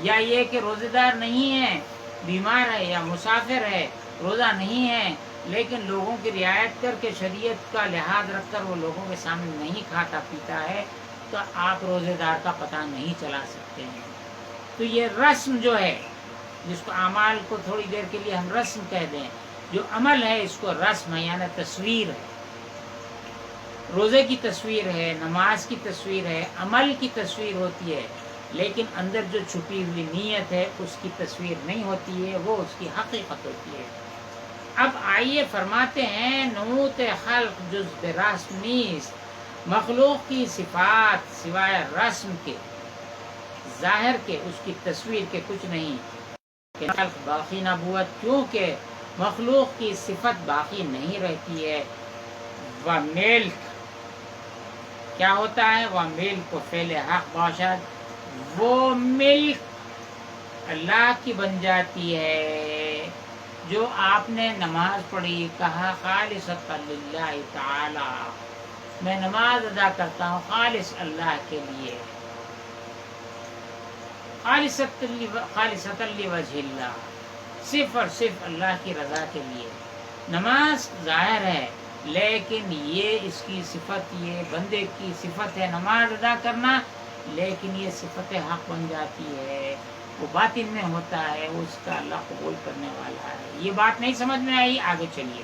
یا یہ کہ روزہ دار نہیں ہے، بیمار ہے یا مسافر ہے، روزہ نہیں ہے لیکن لوگوں کی رعایت کر کے شریعت کا لحاظ رکھ کر وہ لوگوں کے سامنے نہیں کھاتا پیتا ہے، تو آپ روزہ دار کا پتہ نہیں چلا سکتے ہیں۔ تو یہ رسم جو ہے، جس کو اعمال کو تھوڑی دیر کے لیے ہم رسم کہہ دیں، جو عمل ہے اس کو رسم ہے، یعنی تصویر ہے۔ روزے کی تصویر ہے، نماز کی تصویر ہے، عمل کی تصویر ہوتی ہے۔ لیکن اندر جو چھپی ہوئی نیت ہے اس کی تصویر نہیں ہوتی ہے، وہ اس کی حقیقت ہوتی ہے۔ اب آئیے فرماتے ہیں نموت خلق جز برسم نیست، مخلوق کی صفات سوائے رسم کے، ظاہر کے، اس کی تصویر کے کچھ نہیں کہ خلق باقی نبوت، کیونکہ مخلوق کی صفت باقی نہیں رہتی ہے۔ وہ ملک کیا ہوتا ہے؟ وہ ملک و فعل حق باشد، وہ ملک اللہ کی بن جاتی ہے۔ جو آپ نے نماز پڑھی، کہا خالصۃ للہ تعالی، میں نماز ادا کرتا ہوں خالص اللہ کے لیے، خالصۃ لوجہ اللہ، صرف اور صرف اللہ کی رضا کے لیے۔ نماز ظاہر ہے لیکن یہ اس کی صفت، یہ بندے کی صفت ہے نماز ادا کرنا، لیکن یہ صفت حق بن جاتی ہے، وہ باطن میں ہوتا ہے، اس کا اللہ قبول کرنے والا ہے۔ یہ بات نہیں سمجھ میں آئی؟ آگے چلیے۔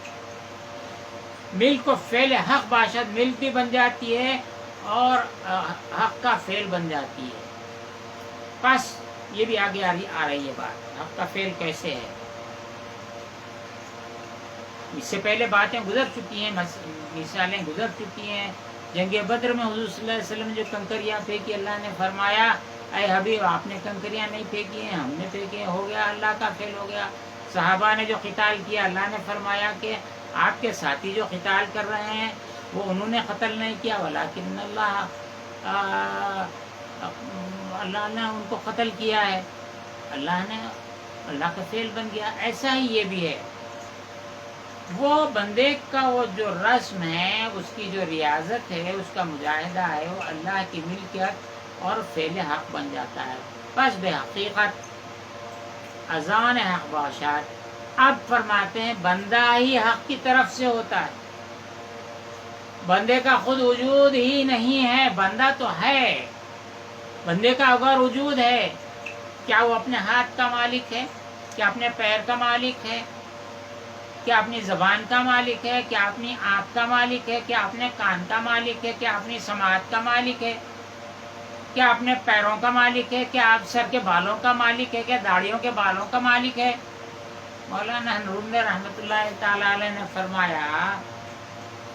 ملک و فعل حق باشد، ملک بھی بن جاتی ہے اور حق کا فعل بن جاتی ہے۔ بس یہ بھی آگے آ رہی ہے بات، حق کا فعل کیسے ہے۔ اس سے پہلے باتیں گزر چکی ہیں، مثالیں گزر چکی ہیں۔ جنگ بدر میں حضور صلی اللہ علیہ وسلم نے جو کنکریاں پھینکی، اللہ نے فرمایا اے حبیب آپ نے کنکریاں نہیں پھینکی ہیں، ہم نے پھینکی ہیں، ہو گیا اللہ کا فعل ہو گیا۔ صحابہ نے جو قتال کیا، اللہ نے فرمایا کہ آپ کے ساتھی جو قتال کر رہے ہیں وہ انہوں نے قتل نہیں کیا، ولیکن اللہ نے ان کو قتل کیا ہے، اللہ کا فعل بن گیا۔ ایسا ہی یہ بھی ہے، وہ بندے کا وہ جو رسم ہے، اس کی جو ریاضت ہے، اس کا مجاہدہ ہے، وہ اللہ کی ملکیت اور فعل حق بن جاتا ہے۔ بس بے حقیقت اذان حق باشد۔ اب فرماتے ہیں بندہ ہی حق کی طرف سے ہوتا ہے، بندے کا خود وجود ہی نہیں ہے، بندہ تو ہے۔ بندے کا اگر وجود ہے، کیا وہ اپنے ہاتھ کا مالک ہے؟ کیا اپنے پیر کا مالک ہے؟ کیا اپنی زبان کا مالک ہے؟ کیا اپنی آنکھ کا مالک ہے؟ کیا اپنے کان کا مالک ہے؟ کیا اپنی سماعت کا مالک ہے؟ کیا اپنے پیروں کا مالک ہے؟ کیا آپ سر کے بالوں کا مالک ہے؟ کیا داڑھیوں کے بالوں کا مالک ہے؟ مولانا نور رحمۃ اللہ تعالی علیہ نے فرمایا،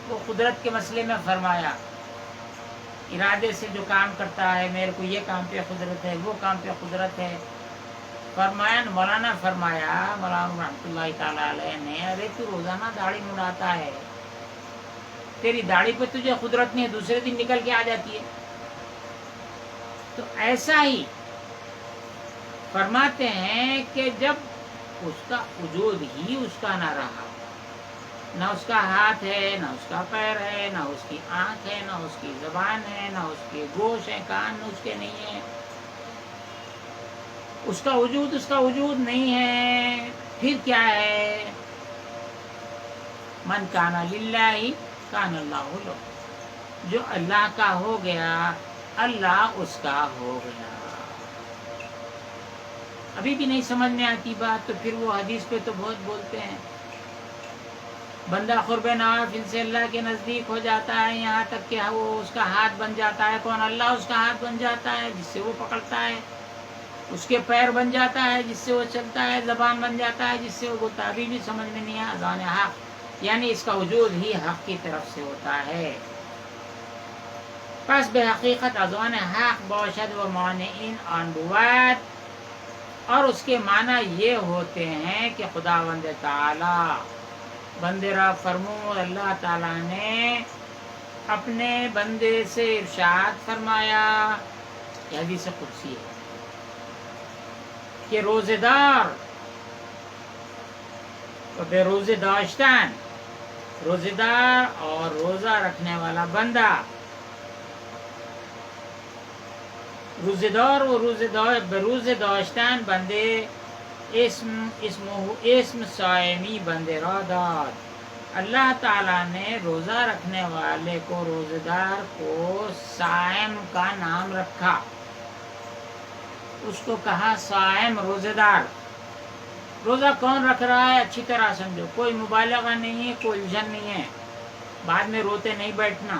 وہ قدرت کے مسئلے میں فرمایا، ارادے سے جو کام کرتا ہے، میرے کو یہ کام پہ قدرت ہے، وہ کام پہ قدرت ہے۔ فرمایا مولانا رحمۃ اللہ تعالی علیہ نے، ارے تو روزانہ داڑھی مڑاتا ہے، تیری داڑھی پہ تجھے قدرت نہیں ہے، دوسرے دن نکل کے آ جاتی ہے۔ تو ایسا ہی فرماتے ہیں کہ جب اس کا وجود ہی اس کا نہ رہا، نہ اس کا ہاتھ ہے، نہ اس کا پیر ہے، نہ اس کی آنکھ ہے، نہ اس کی زبان ہے، نہ اس کے گوش ہیں، کان اس کے نہیں ہیں، اس کا وجود نہیں ہے، پھر کیا ہے؟ من کان للہ کان اللہ لہ، جو اللہ کا ہو گیا اللہ اس کا ہو گیا۔ ابھی بھی نہیں سمجھ میں آتی بات، تو پھر وہ حدیث پہ تو بہت بولتے ہیں، بندہ قرب نوافل سے اللہ کے نزدیک ہو جاتا ہے، یہاں تک کہ وہ اس کا ہاتھ بن جاتا ہے۔ کون؟ اللہ اس کا ہاتھ بن جاتا ہے جس سے وہ پکڑتا ہے، اس کے پیر بن جاتا ہے جس سے وہ چلتا ہے، زبان بن جاتا ہے جس سے وہ بولتا ہے۔ ابھی بھی سمجھ میں نہیں آیا؟ اذان حق یعنی اس کا وجود ہی حق کی طرف سے ہوتا ہے۔ پس بے حقیقت اذان حق باشد و مانعین آن بود، اور اس کے معنی یہ ہوتے ہیں کہ خداوند تعالی بندے را فرمو، اللہ تعالیٰ نے اپنے بندے سے ارشاد فرمایا، یہ حدیث قدسی ہے کہ روزے دار و بے روزے داشتن، روزے دار اور روزہ رکھنے والا بندہ، روزے دار و بے روزے داشتن بندے، اسم صائمی بندے را داد، اللہ تعالیٰ نے روزہ رکھنے والے کو، روزے دار کو صائم کا نام رکھا، اس کو کہا صائم، روزے دار۔ روزہ کون رکھ رہا ہے؟ اچھی طرح سمجھو، کوئی مبالغہ نہیں ہے، کوئی الجھن نہیں ہے، بعد میں روتے نہیں بیٹھنا۔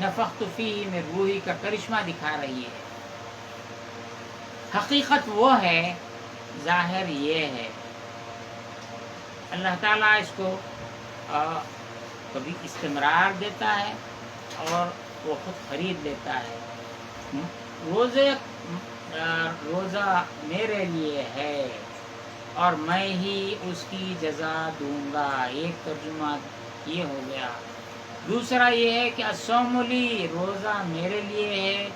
نفخت فیہ من روحی کا کرشمہ دکھا رہی ہے. حقیقت وہ ہے، ظاہر یہ ہے. اللہ تعالیٰ اس کو کبھی استمرار دیتا ہے اور وہ خود خرید لیتا ہے. روزہ میرے لیے ہے اور میں ہی اس کی جزا دوں گا. ایک ترجمہ یہ ہو گیا. دوسرا یہ ہے کہ الصوم لی، روزہ میرے لیے ہے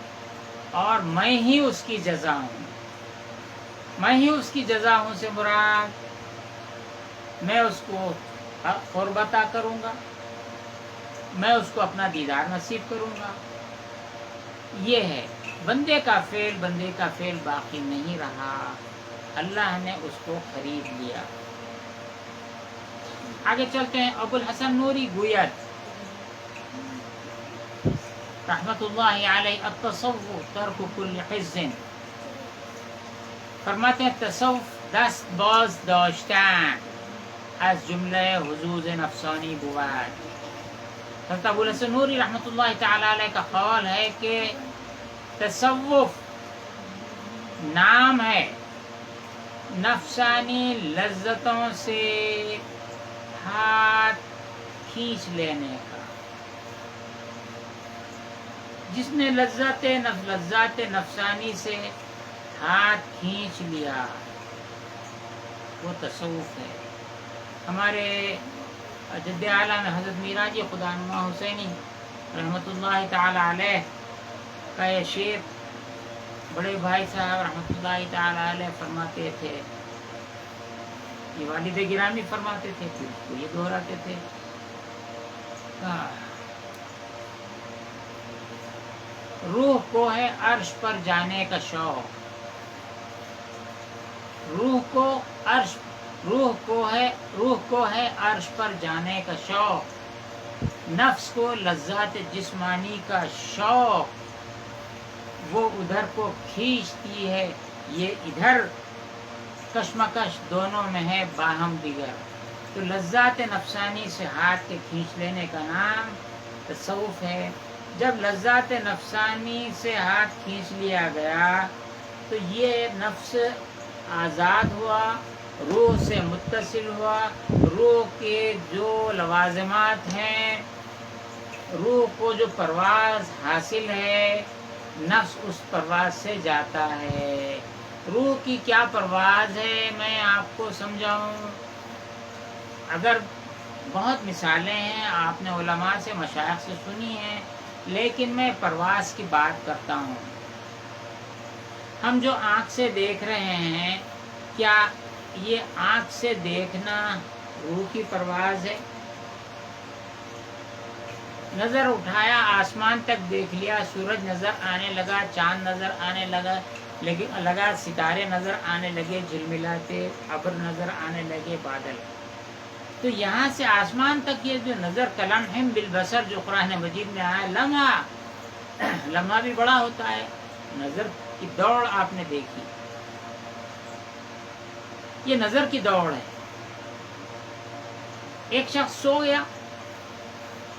اور میں ہی اس کی جزا ہوں. میں ہی اس کی جزا ہوں سے مراد میں اس کو قرب عطا کروں گا، میں اس کو اپنا دیدار نصیب کروں گا. یہ ہے بندے کا فعل باقی نہیں رہا، اللہ نے اس کو خرید لیا. آگے چلتے ہیں. ابو الحسن نوری گوید رحمت اللہ علیہ التصوف ترک کل حزن، فرماتے ہیں تصوف دست باز داشتن از جمله حظوظ نفسانی بود. حضرت ابو الحسن نوری رحمۃ اللہ تعالی علیہ کا قول ہے کہ تصوف نام ہے نفسانی لذتوں سے ہاتھ کھینچ لینے کا. جس نے لذات نفسانی سے ہاتھ کھینچ لیا وہ تصوف ہے. ہمارے جد اعلیٰ میں حضرت میراجی خدا نما حسینی رحمۃ اللہ تعالی علیہ کا یہ شعر بڑے بھائی صاحب رحمۃ اللہ تعالی علیہ فرماتے تھے، یہ والد گرامی فرماتے تھے، پھر اس کو یہ دہراتے تھے. روح کو ہے عرش پر جانے کا شوق، روح کو ہے عرش پر جانے کا شوق، نفس کو لذات جسمانی کا شوق. وہ ادھر کو کھینچتی ہے، یہ ادھر، کشمکش دونوں میں ہے باہم دیگر. تو لذات نفسانی سے ہاتھ کے کھینچ لینے کا نام تصوف ہے. جب لذات نفسانی سے ہاتھ کھینچ لیا گیا تو یہ نفس آزاد ہوا، روح سے متصل ہوا. روح کے جو لوازمات ہیں، روح کو جو پرواز حاصل ہے، نفس اس پرواز سے جاتا ہے. روح کی کیا پرواز ہے میں آپ کو سمجھاؤں. اگر بہت مثالیں ہیں، آپ نے علماء سے مشائخ سے سنی ہیں، لیکن میں پرواز کی بات کرتا ہوں. ہم جو آنکھ سے دیکھ رہے ہیں، کیا یہ آنکھ سے دیکھنا روح کی پرواز ہے؟ نظر اٹھایا، آسمان تک دیکھ لیا، سورج نظر آنے لگا، چاند نظر آنے لگا، ستارے نظر آنے لگے جھلملاتے، ابر نظر آنے لگے، بادل. تو یہاں سے آسمان تک یہ جو نظر کلمحم بالبصر جو قرآن مجید میں آیا، لمحہ بھی بڑا ہوتا ہے. نظر کی دوڑ آپ نے دیکھی، یہ نظر کی دوڑ ہے. ایک شخص سو گیا.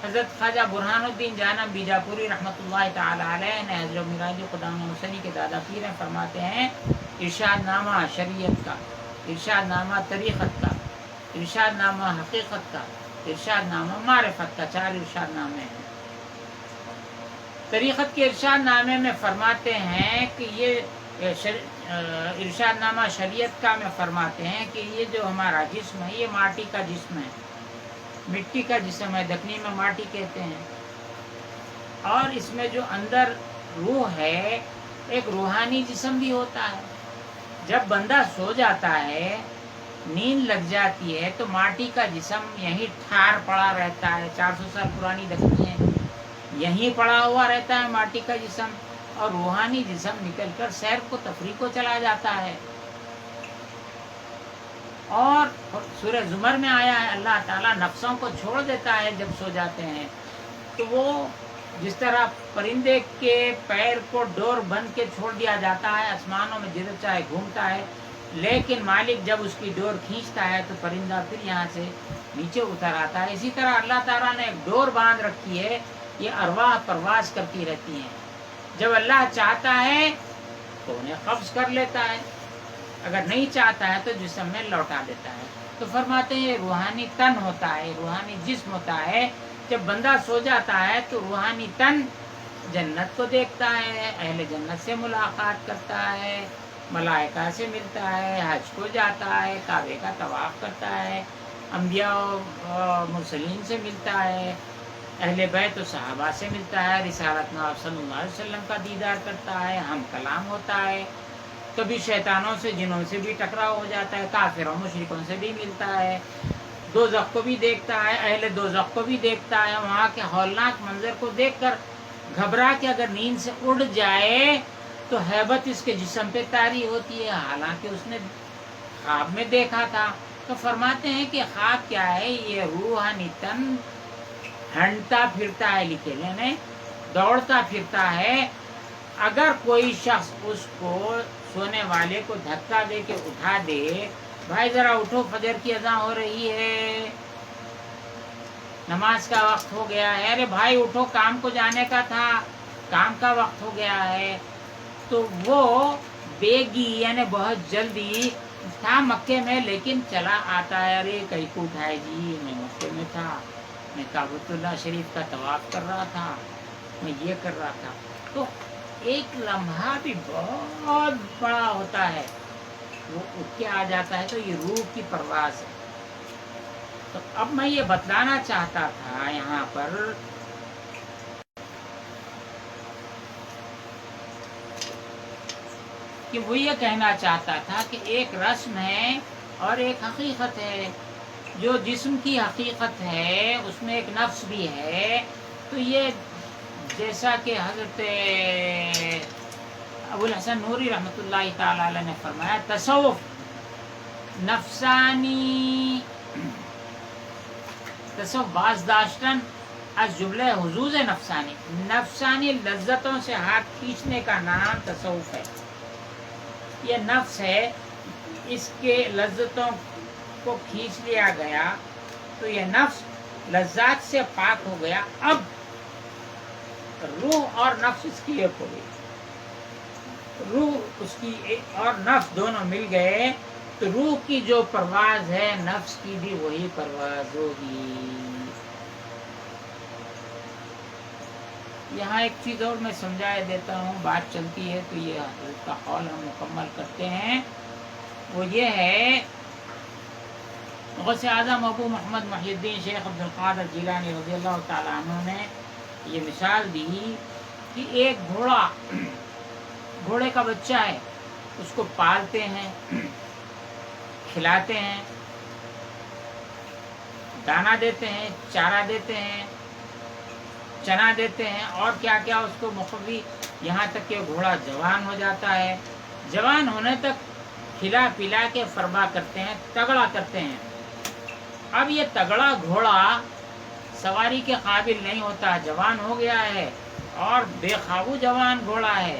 حضرت خواجہ برہان الدین جانب بیجاپوری رحمۃ اللہ تعالی علیہ نے حضرت میراجی خدا حسینی کے دادا پیر ہیں، فرماتے ہیں ارشاد نامہ شریعت کا، ارشاد نامہ طریقت کا، ارشاد نامہ حقیقت کا، ارشاد نامہ معرفت کا، 4 ارشاد نامے ہیں. طریقت کے ارشاد نامے میں فرماتے ہیں کہ یہ ارشاد نامہ شریعت کا میں فرماتے ہیں کہ یہ جو ہمارا جسم ہے یہ ماٹی کا جسم ہے، مٹی کا جسم ہے، دکنی میں ماٹی کہتے ہیں. اور اس میں جو اندر روح ہے، ایک روحانی جسم بھی ہوتا ہے. جب بندہ سو جاتا ہے، نیند لگ جاتی ہے، تو ماٹی کا جسم یہیں ٹھار پڑا رہتا ہے. 400 سال پرانی دکنی ہے، یہیں پڑا ہوا رہتا ہے ماٹی کا جسم، اور روحانی جسم نکل کر سیر کو تفریح کو چلا جاتا ہے. اور سورہ زمر میں آیا ہے اللہ تعالیٰ نفسوں کو چھوڑ دیتا ہے جب سو جاتے ہیں. تو وہ جس طرح پرندے کے پیر کو ڈور بند کے چھوڑ دیا جاتا ہے، آسمانوں میں جدھر چاہے گھومتا ہے، لیکن مالک جب اس کی ڈور کھینچتا ہے تو پرندہ پھر یہاں سے نیچے اتر آتا ہے. اسی طرح اللہ تعالیٰ نے ایک ڈور باندھ رکھی ہے یہ ارواح پرواز کرتی رہتی ہیں. جب اللہ چاہتا ہے تو انہیں قبض کر لیتا ہے، اگر نہیں چاہتا ہے تو جسم میں لوٹا دیتا ہے. تو فرماتے ہیں یہ روحانی تن ہوتا ہے، روحانی جسم ہوتا ہے. جب بندہ سو جاتا ہے تو روحانی تن جنت کو دیکھتا ہے، اہل جنت سے ملاقات کرتا ہے، ملائکہ سے ملتا ہے، حج کو جاتا ہے، کعبے کا طواف کرتا ہے، انبیاء و مرسلین سے ملتا ہے، اہل بیت و صحابہ سے ملتا ہے، رسالت ناب صلی اللہ علیہ وسلم کا دیدار کرتا ہے، ہم کلام ہوتا ہے. کبھی شیطانوں سے جنوں سے بھی ٹکراؤ ہو جاتا ہے، کافروں مشرکوں سے بھی ملتا ہے، دوزخ کو بھی دیکھتا ہے، اہل دوزخ کو بھی دیکھتا ہے. وہاں کے ہولناک منظر کو دیکھ کر گھبرا کے اگر نیند سے اڑ جائے تو ہیبت اس کے جسم پہ طاری ہوتی ہے، حالانکہ اس نے خواب میں دیکھا تھا. تو فرماتے ہیں کہ خواب کیا ہے؟ یہ روحانی تن ہنٹتا پھرتا ہے، لکھے لینے دوڑتا پھرتا ہے. اگر کوئی شخص اس کو سونے والے کو دھکا دے کے اٹھا دے، بھائی ذرا اٹھو فجر کی اذان ہو رہی ہے، نماز کا وقت ہو گیا ہے، ارے بھائی اٹھو کام کو جانے کا تھا، کام کا وقت ہو گیا ہے، تو وہ بیگی یعنی بہت جلدی تھا مکے میں لیکن چلا آتا ہے، ارے کہیں کو اٹھائے جی میں مکے میں تھا، میں کعبۃ اللہ شریف کا طواف کر رہا تھا، میں یہ کر رہا تھا. تو ایک لمحہ بھی بہت بڑا ہوتا ہے، وہ اٹھ کے آ جاتا ہے. تو یہ روح کی پرواز ہے. تو اب میں یہ بتلانا چاہتا تھا یہاں پر کہ وہ یہ کہنا چاہتا تھا کہ ایک رسم ہے اور ایک حقیقت ہے. جو جسم کی حقیقت ہے اس میں ایک نفس بھی ہے. تو یہ جیسا کہ حضرت ابو الحسن نوری رحمۃ اللہ تعالی علیہ نے فرمایا، تصوف نفسانی تصوف بازداشتن از جملہ حظوظ نفسانی، نفسانی لذتوں سے ہاتھ کھینچنے کا نام تصوف ہے. یہ نفس ہے، اس کے لذتوں کو کھینچ لیا گیا تو یہ نفس لذات سے پاک ہو گیا. اب روح اور نفس اس کی ایک ہو گئی، روح اس کی اور نفس دونوں مل گئے تو روح کی جو پرواز ہے نفس کی بھی وہی پرواز ہوگی. یہاں ایک چیز اور میں سمجھا دیتا ہوں، بات چلتی ہے تو یہ حضرت کا قول ہم مکمل کرتے ہیں. وہ یہ ہے غوث اعظم ابو محمد محی الدین شیخ عبد القادر جیلانی رضی اللہ تعالیٰ عنہ نے یہ مثال دی کہ ایک گھوڑے کا بچہ ہے، اس کو پالتے ہیں، کھلاتے ہیں، دانا دیتے ہیں، چارہ دیتے ہیں، چنا دیتے ہیں اور کیا کیا اس کو مقوی، یہاں تک کہ گھوڑا جوان ہو جاتا ہے. جوان ہونے تک کھلا پلا کے فربا کرتے ہیں، تگڑا کرتے ہیں. اب یہ تگڑا گھوڑا سواری کے قابل نہیں ہوتا، جوان ہو گیا ہے اور بے قابو جوان گھوڑا ہے.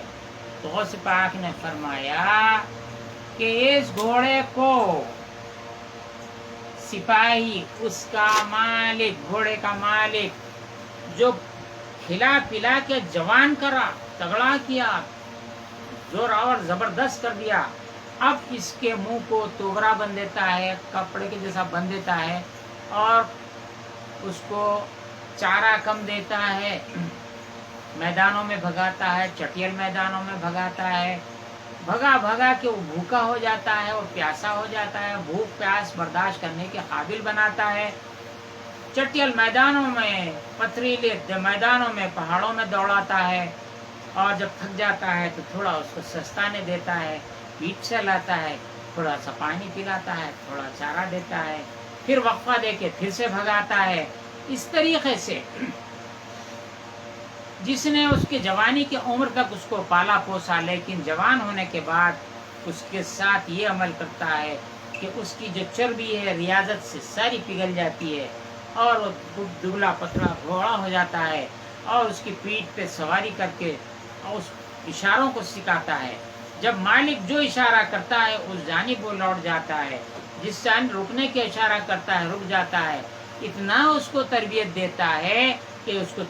تو غوث پاک نے فرمایا کہ اس گھوڑے کو سپاہی، اس کا مالک، گھوڑے کا مالک جو کھلا پلا کے جوان کرا، تگڑا کیا، زور اور زبردست کر دیا، اب اس کے منہ کو توبرا بن دیتا ہے، کپڑے کے جیسا بن دیتا ہے اور اس کو چارہ کم دیتا ہے، میدانوں میں بھگاتا ہے، چٹیل میدانوں میں بھگاتا ہے، بھگا کے وہ بھوکا ہو جاتا ہے اور پیاسا ہو جاتا ہے، بھوک پیاس برداشت کرنے کے قابل بناتا ہے. چٹیل میدانوں میں، پتھریلے میدانوں میں، پہاڑوں میں دوڑاتا ہے اور جب تھک جاتا ہے تو تھوڑا اس کو سستانے دیتا ہے، پیٹ سے لاتا ہے، تھوڑا سا پانی پلاتا ہے، تھوڑا چارہ دیتا ہے، پھر وقفہ دے کے پھر سے بھگاتا ہے. اس طریقے سے جس نے اس کی جوانی کی عمر تک اس کو پالا پوسا، لیکن جوان ہونے کے بعد اس کے ساتھ یہ عمل کرتا ہے کہ اس کی جو چربی ہے ریاضت سے ساری پگھل جاتی ہے اور وہ دبلا پتلا گھوڑا ہو جاتا ہے اور اس کی پیٹھ پہ سواری کر کے اس اشاروں کو سکھاتا ہے. جب مالک جو اشارہ کرتا ہے اس جانب وہ لوٹ جاتا ہے، جس جانب رکنے کے اشارہ کرتا ہے رک جاتا ہے. اتنا اس کو تربیت دیتا ہے کہ اس کو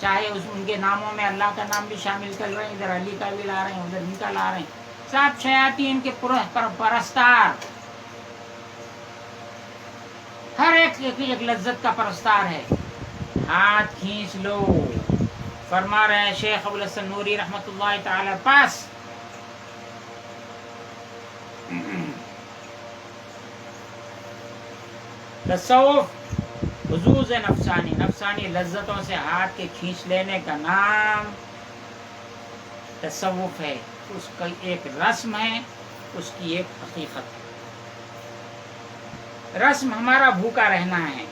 چاہے ان کے ناموں میں اللہ کا نام بھی شامل کر رہے ہیں، ادھر علی کا بھی لا رہے ہیں، ادھر ان کا لا رہے ہیں، سب شیاطین کے پرستار، ہر ایک لذت کا پرستار ہے۔ ہاتھ کھینچ لو، فرما رہے ہیں شیخ ابو الحسن نوری رحمۃ اللہ تعالی پاس، تصوف حظوظ نفسانی، نفسانی لذتوں سے ہاتھ کے کھینچ لینے کا نام تصوف ہے۔ اس کا ایک رسم ہے، اس کی ایک حقیقت ہے۔ رسم ہمارا بھوکا رہنا ہے،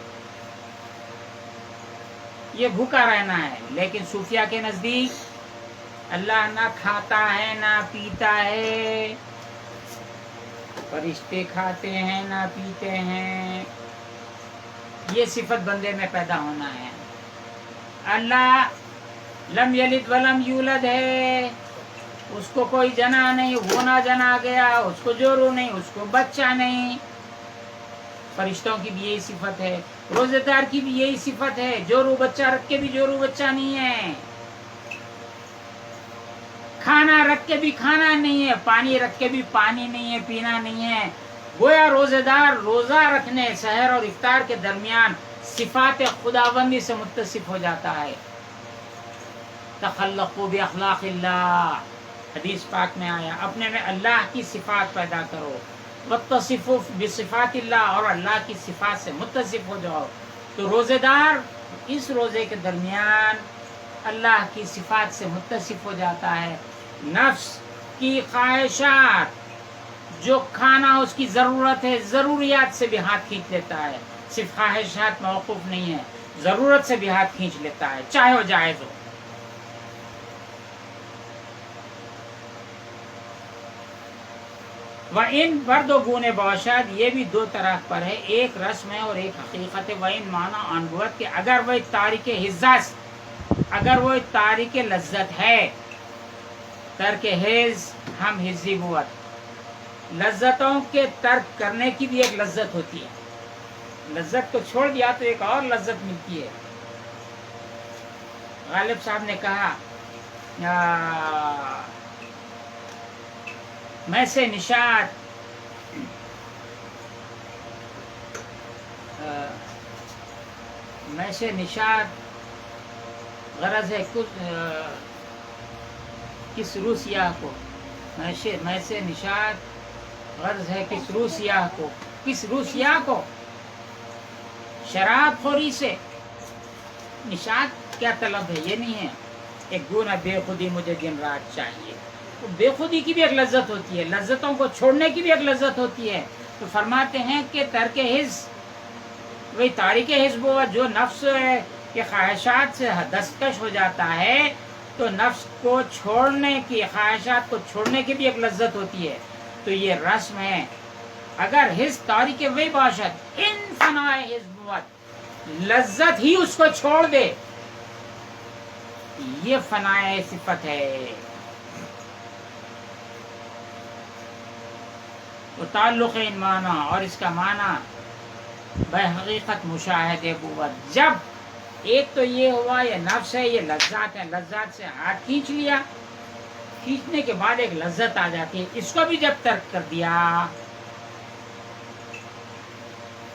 یہ بھوکا رہنا ہے، لیکن صوفیہ کے نزدیک اللہ نہ کھاتا ہے نہ پیتا ہے، فرشتے کھاتے ہیں نہ پیتے ہیں، یہ صفت بندے میں پیدا ہونا ہے۔ اللہ لم یلد ولم یولد ہے، اس کو کوئی جنا نہیں، وہ نہ جنا گیا، اس کو جورو نہیں، اس کو بچہ نہیں۔ فرشتوں کی بھی یہی صفت ہے، روزے دار کی بھی یہی صفت ہے، جورو بچہ رکھ کے بھی جورو بچہ نہیں ہے، کھانا رکھ کے بھی کھانا نہیں ہے، پانی رکھ کے بھی پانی نہیں ہے، پینا نہیں ہے۔ گویا روزے دار روزہ رکھنے سحر اور افطار کے درمیان صفات خداوندی سے متصف ہو جاتا ہے۔ تخلقوا باخلاق اللہ، حدیث پاک میں آیا، اپنے میں اللہ کی صفات پیدا کرو، متصفوا بصفات اللہ، اور اللہ کی صفات سے متصف ہو جاؤ۔ تو روزے دار اس روزے کے درمیان اللہ کی صفات سے متصف ہو جاتا ہے۔ نفس کی خواہشات، جو کھانا اس کی ضرورت ہے، ضروریات سے بھی ہاتھ کھینچ لیتا ہے، صرف خواہشات موقوف نہیں ہے، ضرورت سے بھی ہاتھ کھینچ لیتا ہے، چاہے وہ جائز ہو۔ وَإِن برد و گونے باشد، یہ بھی دو طرح پر ہے، ایک رسم ہے اور ایک حقیقت ہے۔ وَإِن معنی آنبوت، کہ اگر وہ تارک حزت، اگر وہ تارک لذت ہے، ترک حز ہم حزی بوت، لذتوں کے ترک کرنے کی بھی ایک لذت ہوتی ہے، لذت کو چھوڑ دیا تو ایک اور لذت ملتی ہے۔ غالب صاحب نے کہا میں سے نشاط میں سے نشاط غرض ہے کس روح سیاہ کو، میں سے نشاط غرض ہے کس روح سیاہ کو، کس روح سیاہ کو شراب خوری سے نشاط کیا طلب ہے، یہ نہیں ہے ایک گونا بے خودی مجھے دن رات چاہیے۔ تو بے خودی کی بھی ایک لذت ہوتی ہے، لذتوں کو چھوڑنے کی بھی ایک لذت ہوتی ہے۔ تو فرماتے ہیں کہ ترک حز، وہی تاریک حزب ہوا جو نفس کے خواہشات سے دستکش ہو جاتا ہے، تو نفس کو چھوڑنے کی، خواہشات کو چھوڑنے کی بھی ایک لذت ہوتی ہے۔ تو یہ رسم ہے۔ اگر حز تاریک وہی باشد ان فنائے حزب، لذت ہی اس کو چھوڑ دے، یہ فنائے صفت ہے۔ وہ تعلق ان معنی، اور اس کا معنی بے حقیقت مشاہدے بود۔ جب ایک تو یہ ہوا یہ نفس ہے، یہ لذات ہے، لذات سے ہاتھ کھینچ لیا، کھینچنے کے بعد ایک لذت آ جاتی ہے، اس کو بھی جب ترک کر دیا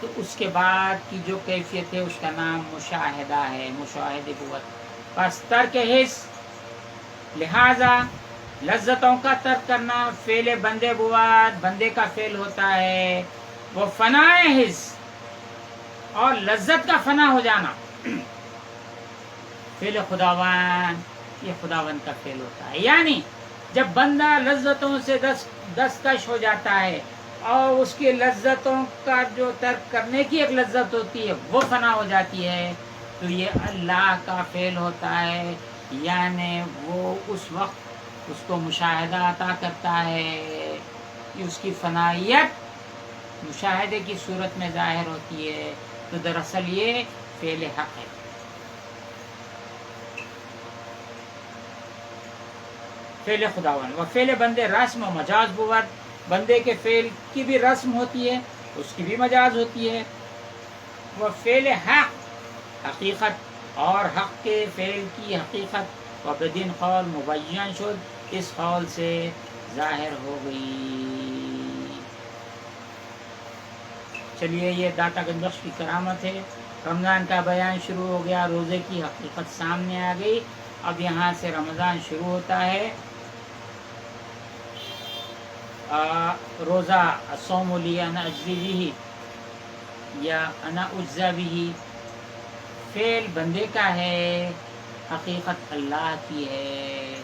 تو اس کے بعد کی جو کیفیت ہے اس کا نام مشاہدہ ہے، مشاہدے بود۔ بس ترک حس، لہذا لذتوں کا ترک کرنا فعل بندے بود، بندے کا فعل ہوتا ہے۔ وہ فنائے حس اور لذت کا فنا ہو جانا فعل خداوند، یہ خداوند کا فعل ہوتا ہے۔ یعنی جب بندہ لذتوں سے دستکش ہو جاتا ہے اور اس کی لذتوں کا جو ترک کرنے کی ایک لذت ہوتی ہے وہ فنا ہو جاتی ہے، تو یہ اللہ کا فعل ہوتا ہے، یعنی وہ اس وقت اس کو مشاہدہ عطا کرتا ہے کہ اس کی فنائیت مشاہدے کی صورت میں ظاہر ہوتی ہے۔ تو دراصل یہ فعل حق ہے۔ فعل خداوند و فعل بندے رسم و مجاز بود، بندے کے فعل کی بھی رسم ہوتی ہے، اس کی بھی مجاز ہوتی ہے۔ وہ فعل حق، حقیقت اور حق کے فعل کی حقیقت و بدین قول مبین شد، اس قول سے ظاہر ہو گئی۔ چلیے، یہ داتا گنج بخش کی کرامت ہے۔ رمضان کا بیان شروع ہو گیا، روزے کی حقیقت سامنے آ گئی۔ اب یہاں سے رمضان شروع ہوتا ہے۔ روزہ الصوم لی انا اجزی بھی یا انا اجزا بھی، فعل بندے کا ہے، حقیقت اللہ کی ہے۔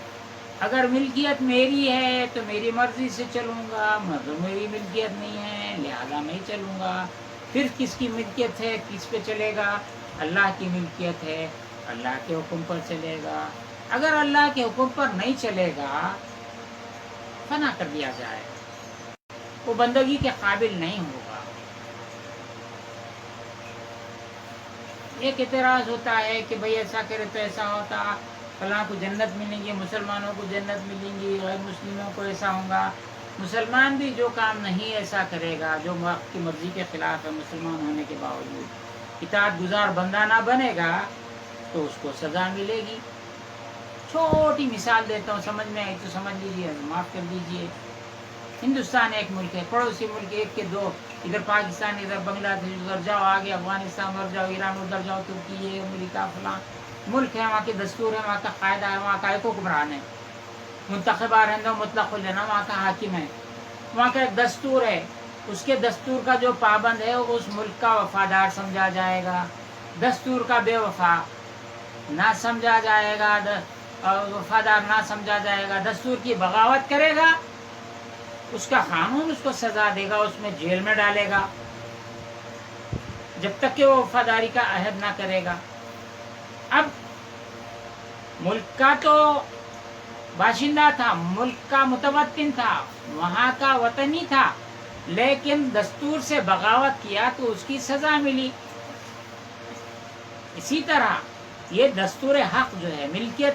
اگر ملکیت میری ہے تو میری مرضی سے چلوں گا، مگر میری ملکیت نہیں ہے لہذا نہیں چلوں گا۔ پھر کس کی ملکیت ہے، کس پہ چلے گا؟ اللہ کی ملکیت ہے، اللہ کے حکم پر چلے گا۔ اگر اللہ کے حکم پر نہیں چلے گا، فنا کر دیا جائے، وہ بندگی کے قابل نہیں ہوگا۔ ایک اعتراض ہوتا ہے کہ بھئی ایسا کرے تو ایسا ہوتا، فلاں کو جنت ملیں گی، مسلمانوں کو جنت ملیں گی، غیر مسلموں کو ایسا ہوگا۔ مسلمان بھی جو کام نہیں ایسا کرے گا، جو آپ کی مرضی کے خلاف ہے، مسلمان ہونے کے باوجود اطاعت گزار بندہ نہ بنے گا تو اس کو سزا ملے گی۔ چھوٹی مثال دیتا ہوں، سمجھ میں آئی تو سمجھ لیجیے، معاف کر دیجیے۔ ہندوستان ایک ملک ہے، پڑوسی ملک ایک کے دو، ادھر پاکستان، ادھر بنگلہ دیش، ادھر جاؤ آگے افغانستان، ادھر جاؤ ایران، ادھر جاؤ ترکی، یہ امریکہ فلاں ملک ہے، وہاں کے دستور ہے، وہاں کا قاعدہ ہے، وہاں کا ایک حکمران ہے، منتخبہ رہندہ مطلق لینا، وہاں کا حاکم ہے، وہاں کا ایک دستور ہے، اس کے دستور کا جو پابند ہے اس ملک کا وفادار سمجھا جائے گا، دستور کا بے وفا نہ سمجھا جائے گا، وفادار نہ سمجھا جائے گا، دستور کی بغاوت کرے گا، اس کا قانون اس کو سزا دے گا، اس میں جیل میں ڈالے گا جب تک کہ وہ وفاداری کا عہد نہ کرے گا۔ اب ملک کا تو باشندہ تھا، ملک کا متوطن تھا، وہاں کا وطنی تھا، لیکن دستور سے بغاوت کیا تو اس کی سزا ملی۔ اسی طرح یہ دستور حق جو ہے، ملکیت